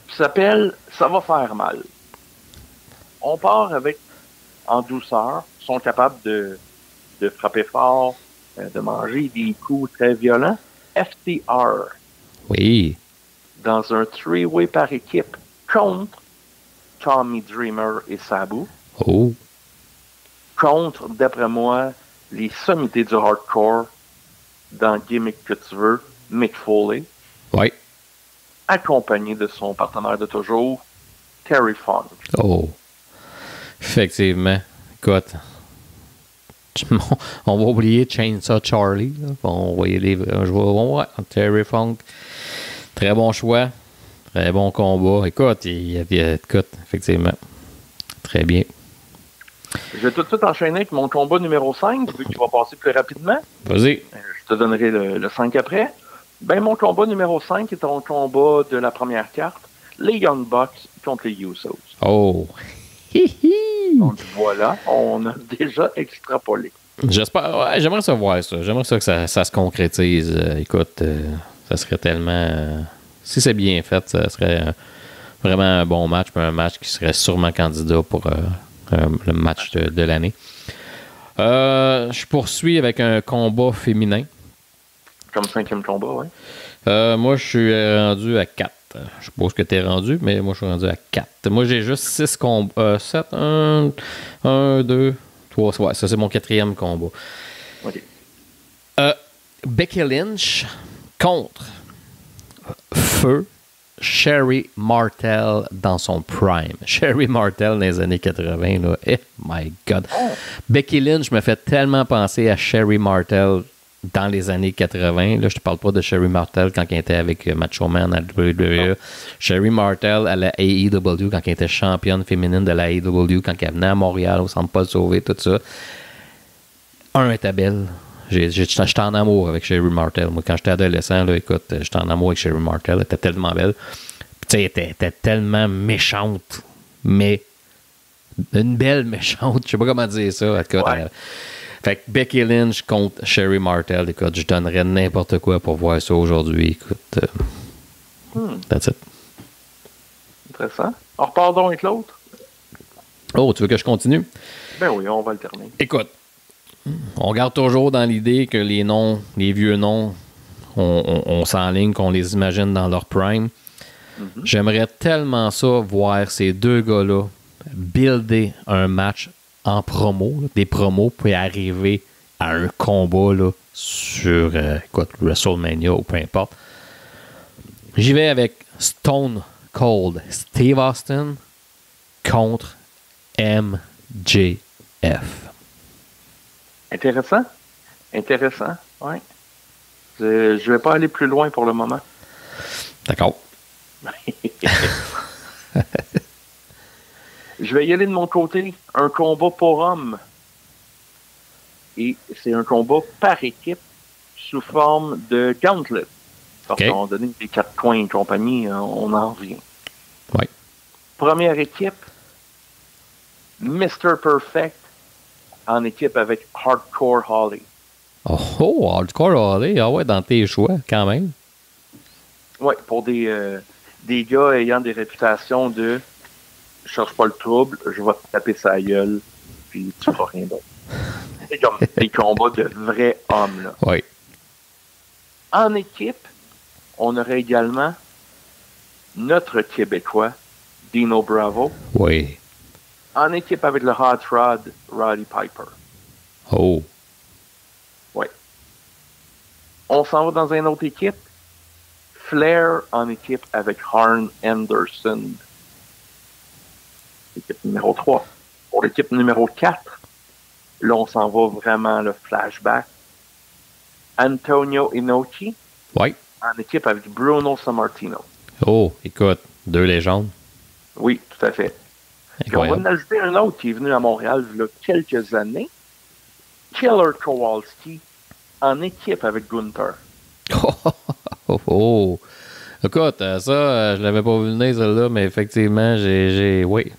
Qui s'appelle « Ça va faire mal ». On part avec, en douceur, sont capables de frapper fort, de manger des coups très violents. FTR. Oui. Dans un three-way par équipe contre Tommy Dreamer et Sabu. Oh. Contre, d'après moi, les sommités du hardcore dans Gimmick que tu veux, Mick Foley. Oui. Accompagné de son partenaire de toujours, Terry Funk. Oh. Effectivement. Écoute. On va oublier Chainsaw Charlie. Là. On va y aller. Terry Funk. Très bon choix. Très bon combat. Écoute, écoute, effectivement. Très bien. Je vais tout de suite enchaîner avec mon combat numéro 5, vu qu'il va passer plus rapidement. Vas-y. Je te donnerai le 5 après. Ben, mon combat numéro 5 est un combat de la première carte. Les Young Bucks contre les Usos. Oh. Donc voilà, on a déjà extrapolé. J'espère. Ouais, j'aimerais ça voir ça. J'aimerais ça que ça se concrétise. Écoute, ça serait tellement. Si c'est bien fait, ça serait vraiment un bon match, puis un match qui serait sûrement candidat pour le match de l'année. Je poursuis avec un combat féminin. Comme 5e combat, oui. Moi, je suis rendu à 4. Je suppose que tu es rendu, mais moi, je suis rendu à 4. Moi, j'ai juste 6 combats. 7, 1, 2, 3. Ouais, ça, c'est mon 4e combat. OK. Becky Lynch contre Feu Sherry Martel dans son prime. Sherry Martel dans les années 80, là. Eh, my God. Oh. Becky Lynch me fait tellement penser à Sherry Martel dans les années 80. Là, je te parle pas de Sherry Martel quand elle était avec Macho Man à la WWE. Sherry Martel à la AEW quand elle était championne féminine de la AEW, quand elle venait à Montréal au Centre Paul Sauvé, tout ça. Elle était belle. J'étais en amour avec Sherry Martel. Moi, quand j'étais adolescent, là, écoute, j'étais en amour avec Sherry Martel. Elle était tellement belle. Puis, tu sais, elle était tellement méchante. Mais une belle méchante. Je sais pas comment dire ça. Ouais. Fait que Becky Lynch contre Sherry Martel. Écoute, je donnerais n'importe quoi pour voir ça aujourd'hui. Écoute, that's it. Intéressant. On repart donc avec l'autre? Oh, tu veux que je continue? Ben oui, on va alterner. Écoute, on garde toujours dans l'idée que les noms, les vieux noms, on s'enligne, qu'on les imagine dans leur prime. Mm-hmm. J'aimerais tellement ça voir ces deux gars-là builder un match en promo, là, des promos, puis arriver à un combat là, sur WrestleMania ou peu importe. J'y vais avec Stone Cold Steve Austin contre MJF. Intéressant, oui. Je vais pas aller plus loin pour le moment. D'accord. Je vais y aller de mon côté. Un combat pour hommes. Et c'est un combat par équipe sous forme de gauntlet. Parce qu'on a donné des 4 coins et compagnie, on en revient. Oui. Première équipe, Mr. Perfect en équipe avec Hardcore Holly. Oh, Hardcore Holly, ah ouais, dans tes choix, quand même. Oui, pour des gars ayant des réputations de je cherche pas le trouble, je vais te taper sa gueule, puis tu feras rien d'autre. C'est comme des combats de vrais hommes, là. Oui. En équipe, on aurait également notre Québécois, Dino Bravo. Oui. En équipe avec le Hot Rod, Roddy Piper. Oh. Oui. On s'en va dans une autre équipe. Flair en équipe avec Arn Anderson. Équipe numéro 3. Pour l'équipe numéro 4, là, on s'en va vraiment le flashback. Antonio Inoki. Oui. En équipe avec Bruno Sammartino. Oh, écoute, 2 légendes. Oui, tout à fait. Puis on va en ajouter un autre qui est venu à Montréal il y a quelques années. Killer Kowalski en équipe avec Gunther. Oh. Écoute, ça, je l'avais pas vu venir, celle-là, mais effectivement, oui.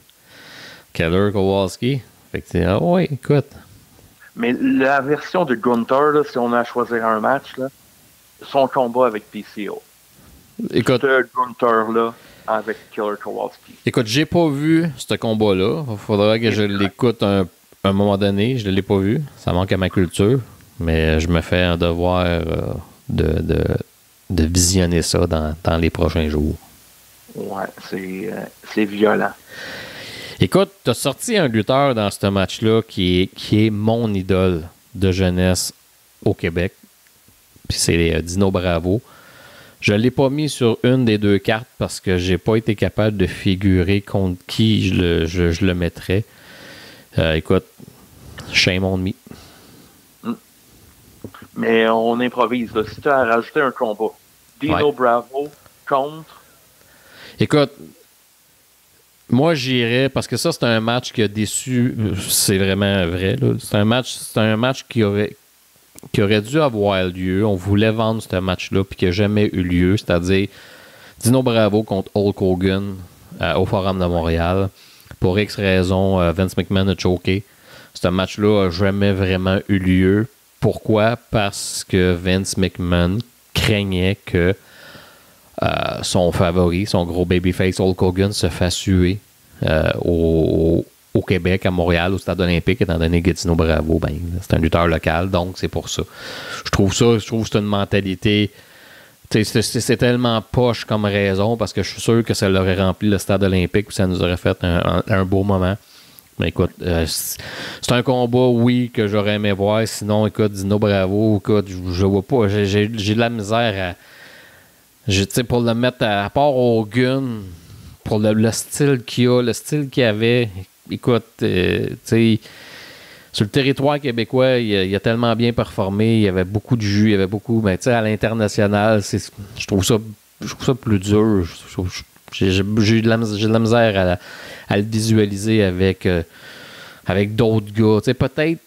Killer Kowalski. Effectivement, oui, écoute. Mais la version de Gunther, là, si on a à choisir un match, là, son combat avec PCO. Écoute. Ce Gunther-là avec Killer Kowalski. Écoute, j'ai pas vu ce combat-là. Il faudra que je l'écoute un moment donné. Je ne l'ai pas vu. Ça manque à ma culture. Mais je me fais un devoir de visionner ça dans les prochains jours. Ouais, c'est violent. Écoute, tu as sorti un lutteur dans ce match-là qui est mon idole de jeunesse au Québec. Puis c'est Dino Bravo. Je ne l'ai pas mis sur une des 2 cartes parce que j'ai pas été capable de figurer contre qui je le mettrais. Écoute, shame on me. Mais on improvise. Là. Si tu as rajouté un combat, Dino Bravo contre... Écoute, moi j'irais, parce que ça c'est un match qui a déçu, c'est vraiment vrai. Là. C'est un match qui aurait dû avoir lieu. On voulait vendre ce match-là puis qui n'a jamais eu lieu. C'est-à-dire Dino Bravo contre Hulk Hogan au Forum de Montréal. Pour X raisons, Vince McMahon a choqué. Ce match-là n'a jamais vraiment eu lieu. Pourquoi? Parce que Vince McMahon craignait que son favori, son gros babyface Hulk Hogan se fasse tuer au Québec, à Montréal, au Stade olympique, étant donné que Dino Bravo, ben, c'est un lutteur local, donc c'est pour ça. Je trouve que c'est une mentalité... C'est tellement poche comme raison, parce que je suis sûr que ça l'aurait rempli le Stade olympique, puis ça nous aurait fait un beau moment. Mais écoute, c'est un combat, oui, que j'aurais aimé voir. Sinon, écoute, Dino Bravo, écoute, je vois pas. J'ai de la misère pour le mettre à part Hogan, pour le style qu'il a, le style qu'il avait. Écoute, tu sais, sur le territoire québécois, il a tellement bien performé. Il y avait beaucoup de jus, il y avait beaucoup. Mais tu sais, à l'international, je trouve ça plus dur. J'ai de la misère à le visualiser avec d'autres gars. Tu sais, peut-être,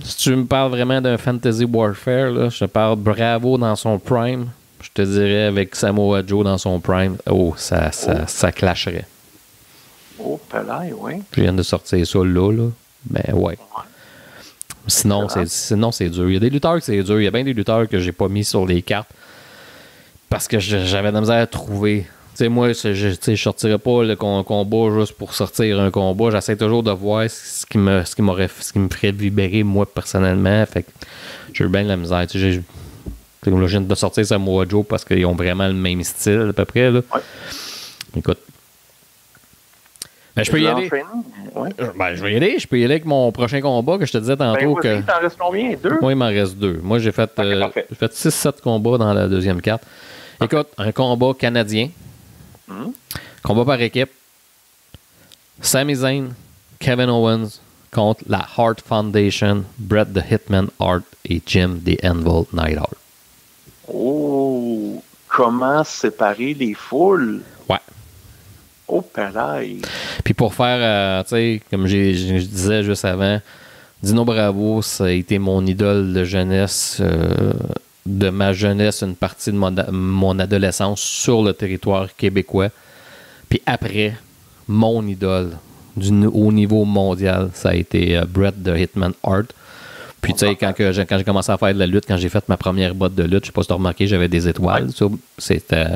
si tu me parles vraiment d'un Fantasy Warfare, là, je te parle Bravo dans son prime. Je te dirais avec Samoa Joe dans son prime. Oh, ça clasherait. Oh, Pelay, oui. Je viens de sortir ça là. Ben ouais. Sinon, c'est dur. Il y a des lutteurs que c'est dur. Il y a bien des lutteurs que j'ai pas mis sur les cartes parce que j'avais de la misère à trouver. Tu sais, moi, je sortirais pas le combat juste pour sortir un combat. J'essaie toujours de voir ce qui me ferait vibrer, moi, personnellement. Fait que j'ai eu bien de la misère. Tu sais, je viens de sortir Samoa Joe parce qu'ils ont vraiment le même style, à peu près. Là. Ouais. Écoute. Ben, je peux y aller. Ouais. Ben, je vais y aller. Je peux y aller avec mon prochain combat que je te disais tantôt. Ben, t'en reste combien? 2? Moi, il m'en reste 2. Moi, j'ai fait 6-7 combats dans la deuxième carte. Écoute, un combat canadien. Combat par équipe. Sami Zayn, Kevin Owens contre la Hart Foundation, Bret the Hitman Hart et Jim the Anvil Neidhart. Oh, comment séparer les foules? Ouais. Oh, pareil. Puis pour faire, tu sais, comme je disais juste avant, Dino Bravo, ça a été mon idole de jeunesse, de ma jeunesse, une partie de mon adolescence sur le territoire québécois. Puis après, mon idole au niveau mondial, ça a été Bret de Hitman Hart. Puis tu sais, quand j'ai commencé à faire de la lutte, quand j'ai fait ma première botte de lutte, je sais pas si tu as remarqué, j'avais des étoiles. Ouais. C'était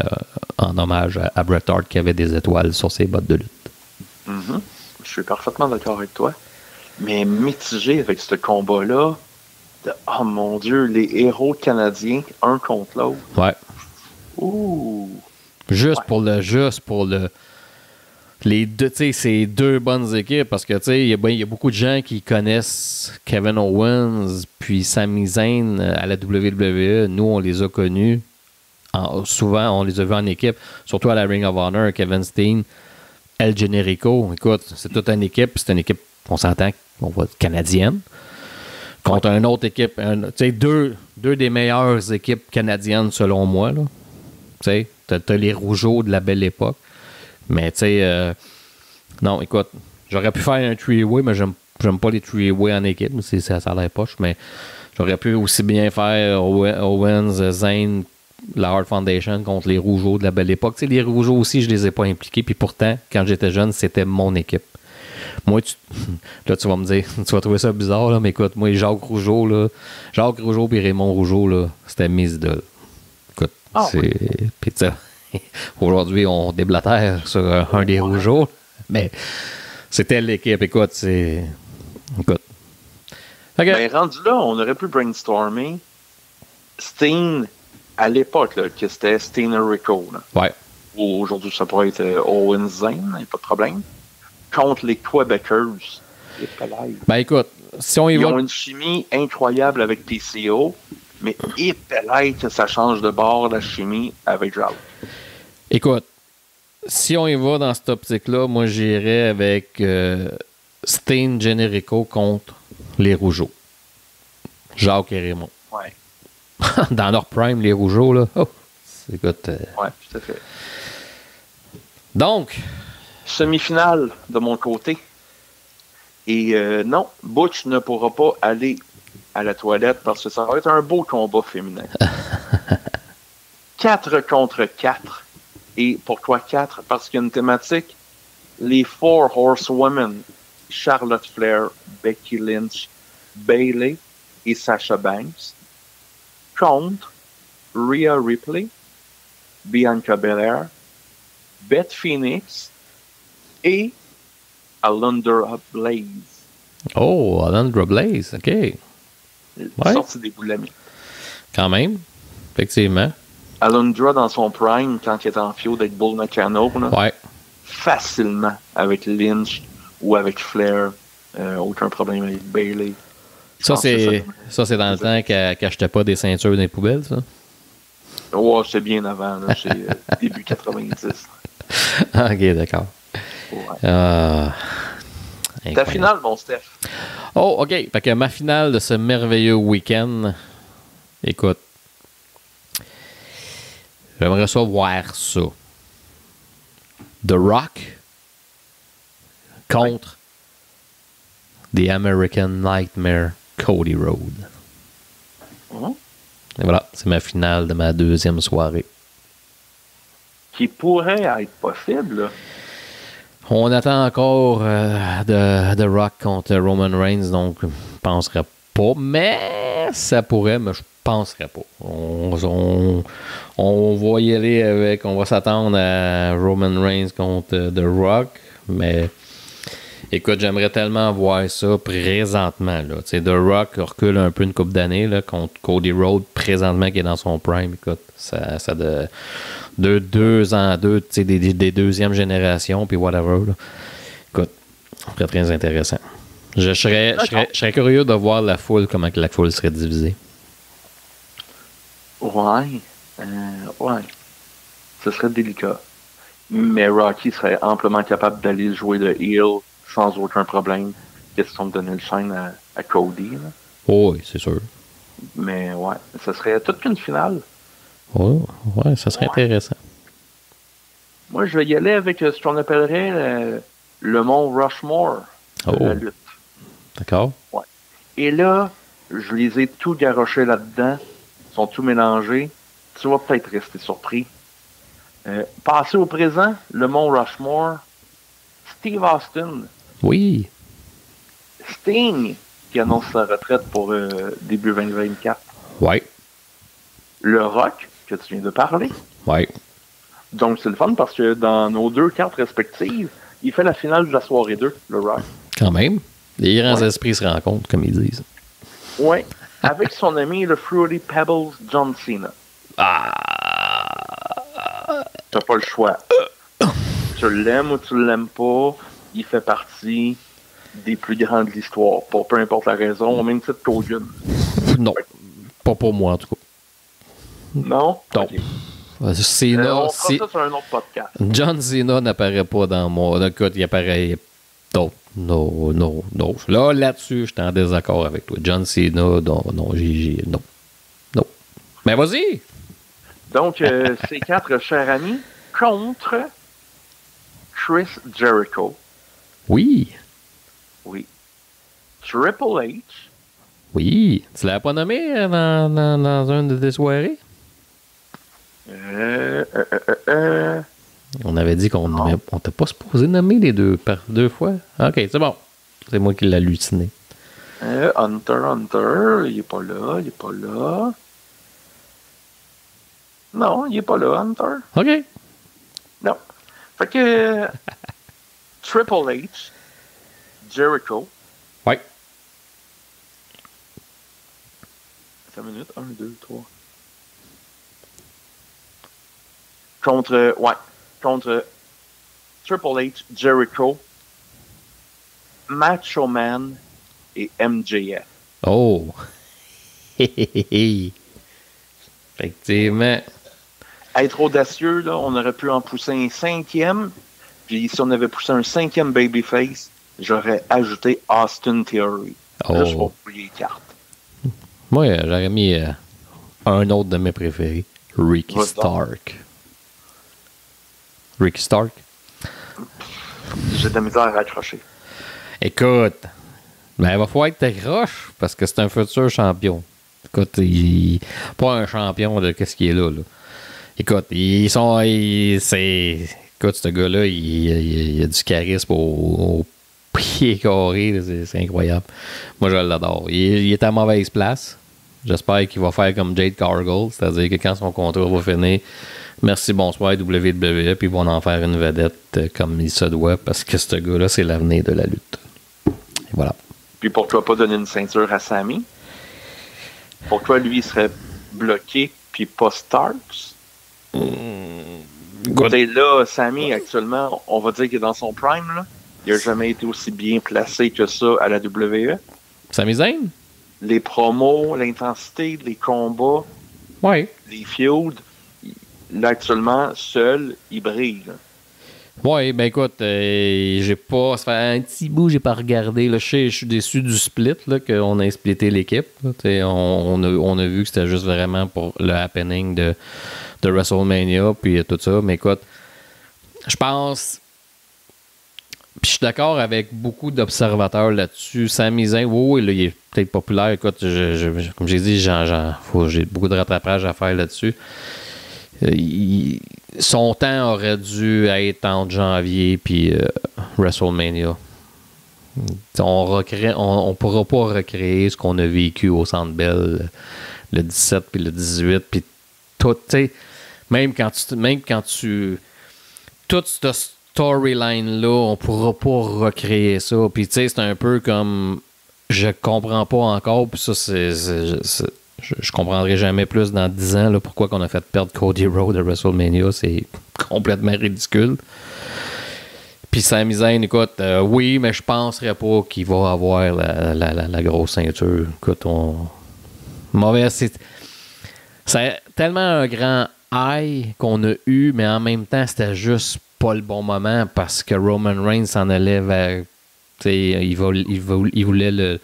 en hommage à Bret Hart qui avait des étoiles sur ses bottes de lutte. Mm-hmm. Je suis parfaitement d'accord avec toi. Mais mitigé avec ce combat-là, oh mon Dieu, les héros canadiens, un contre l'autre. Ouais. Ouh. Juste pour le. Les deux, tu sais, c'est deux bonnes équipes parce que, tu sais, il y a beaucoup de gens qui connaissent Kevin Owens puis Sami Zayn à la WWE. Nous, on les a connus. Souvent, on les a vus en équipe, surtout à la Ring of Honor, Kevin Steen, El Generico. Écoute, c'est toute une équipe. C'est une équipe, on s'entend, on va canadienne. Contre une autre équipe. Tu sais, deux des meilleures équipes canadiennes, selon moi. Tu sais, t'as les Rougeaux de la belle époque. Mais tu sais, non, écoute, j'aurais pu faire un three-way, mais j'aime pas les three-way en équipe, ça a l'air poche, mais j'aurais pu aussi bien faire Owens, Zayn, la Hart Foundation contre les Rougeaux de la belle époque. Tu sais, les Rougeaux aussi, je les ai pas impliqués, puis pourtant, quand j'étais jeune, c'était mon équipe. Moi, là, tu vas me dire, tu vas trouver ça bizarre, là, mais écoute, moi, Jacques Rougeau et Raymond Rougeau, là, c'était mes idoles. Écoute, puis ça. Aujourd'hui, on déblatère sur un des Rougeaux, mais c'était l'équipe. Écoute, Écoute. Okay. Ben, rendu là, on aurait pu brainstormer Steen à l'époque, là, que c'était Steen et Rico. Là. Ouais. Aujourd'hui, ça pourrait être Owens Zayn, il n'y a pas de problème. Contre les Quebecers. Ben écoute, si on y Ils va... ont une chimie incroyable avec PCO, mais que ça change de bord la chimie avec Jal. Écoute, si on y va dans cette optique-là, moi j'irais avec Steen Generico contre les Rougeaux. Jacques et Raymond. Ouais. Dans leur prime, les Rougeaux, là. Oh, écoute. Ouais, tout à fait. Donc. Semi-finale de mon côté. Et non, Butch ne pourra pas aller à la toilette parce que ça va être un beau combat féminin. 4 contre 4. Et pourquoi 4? Parce qu'il y a une thématique. Les Four Horsewomen, Charlotte Flair, Becky Lynch, Bayley et Sasha Banks, contre Rhea Ripley, Bianca Belair, Beth Phoenix et Alundra Blaze. Oh, Alundra Blaze, OK. Ouais. Sortie des boulamiers. Quand même, effectivement. Alundra dans son prime, quand il était en feud avec Bull Nakano, ouais. Facilement avec Lynch ou avec Flair, aucun problème avec Bayley. Ça, c'est dans le temps qu'elle n'achetait pas des ceintures dans les poubelles, ça? Ouais, c'est bien avant, là, c'est début 90. OK, d'accord. Ouais. Ta finale, mon Steph. Oh, OK. Fait que ma finale de ce merveilleux week-end, écoute, j'aimerais ça voir ça. The Rock contre The American Nightmare, Cody Rhodes. Et voilà, c'est ma finale de ma deuxième soirée. Qui pourrait être possible, là. On attend encore The Rock contre Roman Reigns, donc je ne penserais pas. Mais ça pourrait, mais je ne penserais pas. On va y aller avec... On va s'attendre à Roman Reigns contre The Rock, mais... Écoute, j'aimerais tellement voir ça présentement. Là. The Rock recule un peu une couple d'années là, contre Cody Rhodes, présentement qui est dans son prime. Écoute, ça de deux ans, des deuxième génération, puis whatever. Là. Écoute, très, très intéressant. Je serais curieux de voir la foule, comment la foule serait divisée. Ouais. Ce serait délicat. Mais Rocky serait amplement capable d'aller jouer le heel sans aucun problème. Question de donner le shine à Cody. Là. Oh, oui, c'est sûr. Mais ouais, ce serait toute qu'une finale. Oh, ouais, ça serait intéressant. Moi, je vais y aller avec ce qu'on appellerait le mont Rushmore de la lutte. D'accord. Ouais. Et là, je les ai tous garochés là-dedans. Ils sont tous mélangés. Tu vas peut-être rester surpris. Passer au présent, le mont Rushmore, Steve Austin. Oui. Sting, qui annonce sa retraite pour début 2024. Ouais. Le Rock, que tu viens de parler. Ouais. Donc, c'est le fun parce que dans nos 2 cartes respectives, il fait la finale de la soirée 2, le Rock. Quand même. Les grands esprits se rencontrent, comme ils disent. Oui. Avec son ami, le Fruity Pebbles John Cena. T'as pas le choix. Tu l'aimes ou tu l'aimes pas, il fait partie des plus grands de l'histoire. Pour peu importe la raison, au même titre qu'Hogan. Non. Pas pour moi, en tout cas. Non? Non. Okay. Cena, on fera ça sur un autre podcast. John Cena n'apparaît pas dans mon... Écoute, il apparaît... Non. Là-dessus, je suis en désaccord avec toi. John Cena, non. Mais vas-y! Donc, ces 4 chers amis contre Chris Jericho. Oui. Triple H. Oui. Tu l'as pas nommé dans une de tes soirées? On avait dit qu'on n'était pas supposé nommer les deux par 2 fois. OK, c'est bon. C'est moi qui l'ai halluciné. Hunter, il est pas là. Non, il est pas là, Hunter. OK. Non. Fait que Triple H, Jericho. Ouais. 5 minutes, 1, 2, 3. Contre Triple H, Jericho, Macho Man et MJF. Oh! Effectivement. Être audacieux, là, on aurait pu en pousser un 5e. Puis si on avait poussé un 5e babyface, j'aurais ajouté Austin Theory. Juste pour les cartes. Moi, j'aurais mis un autre de mes préférés. Ricky Stark. Ricky Stark? J'ai de la misère à accrocher. Écoute, ben, il va falloir que t'accroches parce que c'est un futur champion. Écoute, pas un champion de qu'est-ce qui est là. Écoute, écoute, ce gars-là, il a du charisme au pied carré. C'est incroyable. Moi, je l'adore. Il est à mauvaise place. J'espère qu'il va faire comme Jade Cargill, c'est-à-dire que quand son contrat va finir, merci, bonsoir, WWE, puis ils vont en faire une vedette comme il se doit, parce que ce gars-là, c'est l'avenir de la lutte. Et voilà. Puis pourquoi pas donner une ceinture à Sami? Pourquoi lui, il serait bloqué, puis pas Starks? Écoutez, là, Sami, actuellement, on va dire qu'il est dans son prime, là. Il n'a jamais été aussi bien placé que ça à la WWE. Sami Zayn? Les promos, l'intensité, les combats, les feuds, là, actuellement, seul, il brille. Là. Oui, ben écoute, j'ai pas. Ça fait un petit bout, j'ai pas regardé. Là, je suis déçu du split, là, qu'on a splitté l'équipe. On a vu que c'était juste vraiment pour le happening de WrestleMania, puis tout ça. Mais écoute, je pense. Puis je suis d'accord avec beaucoup d'observateurs là-dessus. Sami Zayn, oui, là, il est peut-être populaire. Écoute, comme j'ai dit, j'ai beaucoup de rattrapage à faire là-dessus. Son temps aurait dû être entre janvier puis WrestleMania. On ne pourra pas recréer ce qu'on a vécu au Centre Bell le 17 puis le 18. Puis tout, même quand tu toute cette storyline-là, on pourra pas recréer ça. Puis tu sais, c'est un peu comme je comprends pas encore. Puis ça, je comprendrai jamais plus dans 10 ans là, pourquoi qu'on a fait perdre Cody Rhodes à WrestleMania. C'est complètement ridicule. Puis Sami Zayn, écoute, oui, mais je penserais pas qu'il va avoir la grosse ceinture. Écoute, mauvais, c'est tellement un grand high qu'on a eu, mais en même temps, c'était juste pas le bon moment parce que Roman Reigns s'en allait vers... Il voulait le...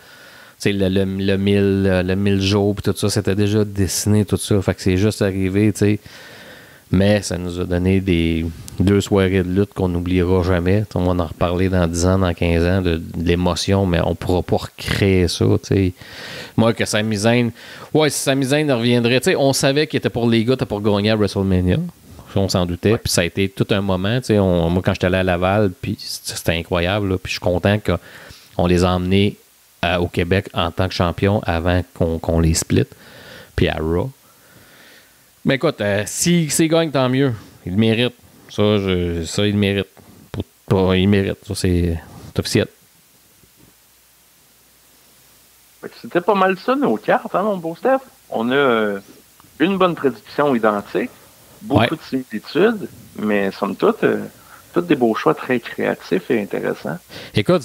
le 1000 jours, puis tout ça, c'était déjà dessiné, tout ça. Fait que c'est juste arrivé, tu sais. Mais ça nous a donné 2 soirées de lutte qu'on n'oubliera jamais. On va en reparler dans 10 ans, dans 15 ans, de l'émotion, mais on pourra pas recréer ça, tu sais. Moi, que Sami Zayn... Ouais, si Sami Zayn reviendrait... Tu sais, on savait qu'il était pour les gars, pour gagner à WrestleMania. On s'en doutait. Puis ça a été tout un moment, tu sais. Moi, quand j'étais allé à Laval, puis c'était incroyable, là. Puis je suis content qu'on les a emmenés au Québec en tant que champion avant qu'on les split. Puis à Raw. Mais écoute, s'il gagne, tant mieux. Il le mérite. Ça, il le mérite. Il mérite. Ça, c'est officiel. C'était pas mal ça, nos cartes, hein, mon beau Steph? On a une bonne prédiction identique, beaucoup de similitudes, mais somme toute, tous des beaux choix très créatifs et intéressants. Écoute,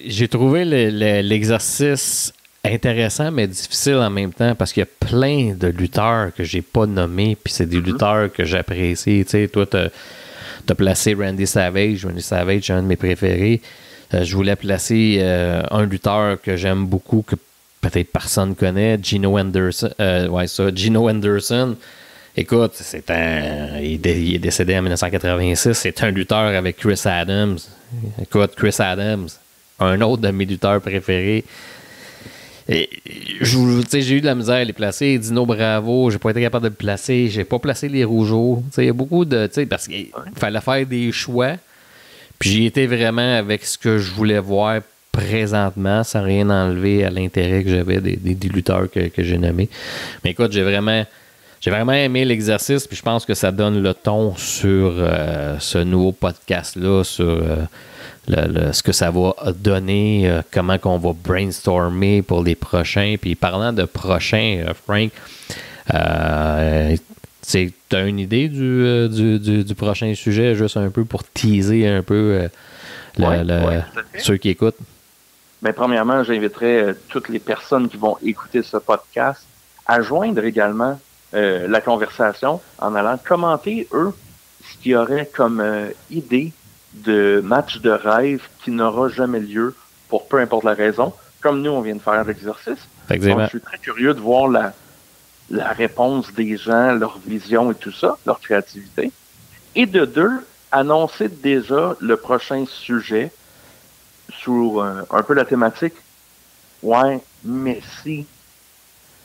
j'ai trouvé l'exercice intéressant, mais difficile en même temps, parce qu'il y a plein de lutteurs que j'ai pas nommés, puis c'est des lutteurs que j'apprécie. Tu sais, toi, t'as placé Randy Savage. Randy Savage, c'est un de mes préférés. Je voulais placer un lutteur que j'aime beaucoup, que peut-être personne ne connaît, Gino Anderson. Gino Anderson. Écoute, il est décédé en 1986. C'est un lutteur avec Chris Adams. Écoute, Chris Adams, un autre de mes lutteurs préférés. J'ai eu de la misère à les placer. Dino Bravo, j'ai pas été capable de le placer. J'ai pas placé les Rougeaux. Il y a beaucoup de... Parce qu'il fallait faire des choix. Puis j'y étais vraiment avec ce que je voulais voir présentement, sans rien enlever à l'intérêt que j'avais des lutteurs que j'ai nommés. Mais écoute, j'ai vraiment aimé l'exercice, puis je pense que ça donne le ton sur ce nouveau podcast-là, sur ce que ça va donner, comment qu'on va brainstormer pour les prochains. Puis parlant de prochains, Frank, tu as une idée du prochain sujet, juste un peu pour teaser un peu ceux qui écoutent? Bien, premièrement, j'inviterai toutes les personnes qui vont écouter ce podcast à joindre également la conversation en allant commenter, eux, ce qu'il y aurait comme idée de match de rêve qui n'aura jamais lieu pour peu importe la raison, comme nous, on vient de faire l'exercice. Donc, je suis très curieux de voir la réponse des gens, leur vision et tout ça, leur créativité. Et de deux, annoncer déjà le prochain sujet sur un peu la thématique. Ouais, mais si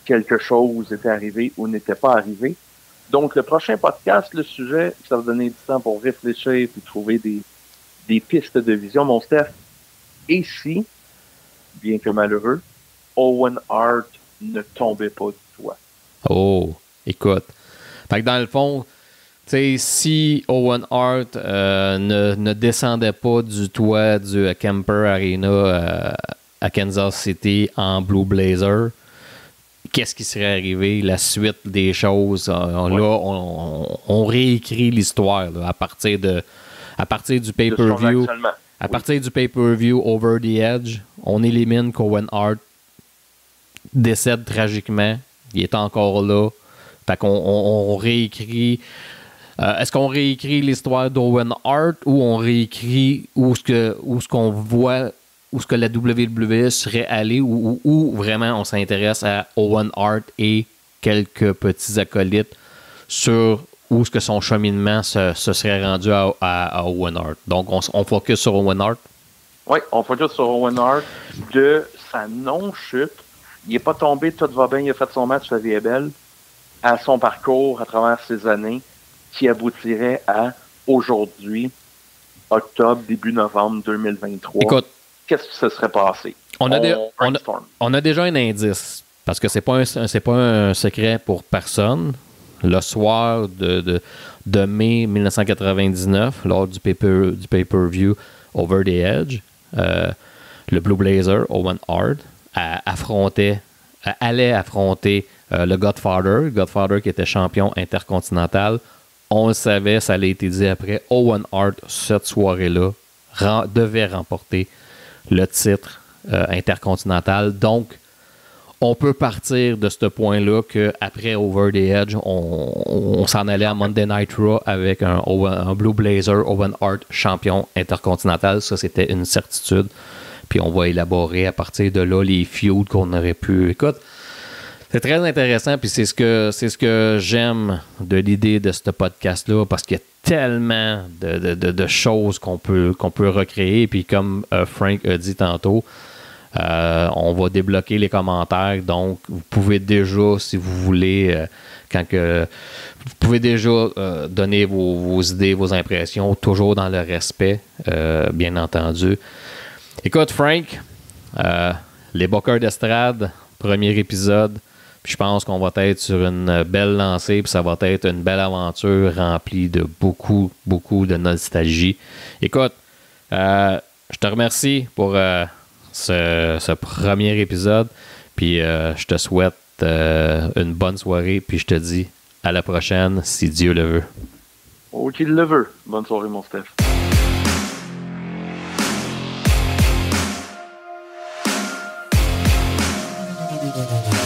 quelque chose était arrivé ou n'était pas arrivé. Donc, le prochain podcast, le sujet, ça va donner du temps pour réfléchir et trouver des pistes de vision. Mon Steph, et si, bien que malheureux, Owen Hart ne tombait pas du toit? Oh, écoute. Fait que dans le fond, tu sais, si Owen Hart ne descendait pas du toit du Kemper Arena à Kansas City en Blue Blazer, qu'est-ce qui serait arrivé? La suite des choses. Là, on réécrit l'histoire là, à partir du pay-per-view. À partir du pay-per-view Over the Edge, on élimine qu'Owen Hart décède tragiquement. Il est encore là. Fait qu'on réécrit. Est-ce qu'on réécrit l'histoire d'Owen Hart ou on réécrit où ce qu'on voit, où ce que la WWE serait allée ou vraiment on s'intéresse à Owen Hart et quelques petits acolytes sur où est-ce que son cheminement se serait rendu à Owen Hart. Donc, on focus sur Owen Hart? Oui, on focus sur Owen Hart de sa non-chute. Il n'est pas tombé, tout va bien, il a fait son match, sa vie est belle, à son parcours à travers ces années qui aboutirait à aujourd'hui, octobre, début novembre 2023. Écoute, qu'est-ce qui se serait passé? On a déjà un indice, parce que c'est pas un secret pour personne. Le soir de mai 1999, lors du pay-per-view Over the Edge, le Blue Blazer, Owen Hart, allait affronter le Godfather qui était champion intercontinental. On le savait, ça a été dit après, Owen Hart, cette soirée-là, devait remporter le titre intercontinental. Donc, on peut partir de ce point-là qu'après Over the Edge, on s'en allait à Monday Night Raw avec un Blue Blazer, Owen Hart, champion intercontinental. Ça, c'était une certitude. Puis on va élaborer à partir de là les feuds qu'on aurait pu. Écoute, c'est très intéressant, puis c'est ce que j'aime de l'idée de ce podcast-là, parce qu'il y a tellement de choses qu'on peut recréer. Puis comme Frank a dit tantôt, on va débloquer les commentaires, donc vous pouvez déjà, si vous voulez, vous pouvez déjà donner vos idées, vos impressions, toujours dans le respect, bien entendu. Écoute, Frank, les bookers d'estrade, premier épisode, puis je pense qu'on va être sur une belle lancée, puis ça va être une belle aventure remplie de beaucoup, beaucoup de nostalgie. Écoute, je te remercie pour ce premier épisode, puis je te souhaite une bonne soirée, puis je te dis à la prochaine, si Dieu le veut. Oh, qu'il le veut. Bonne soirée, mon Steph. Thank you.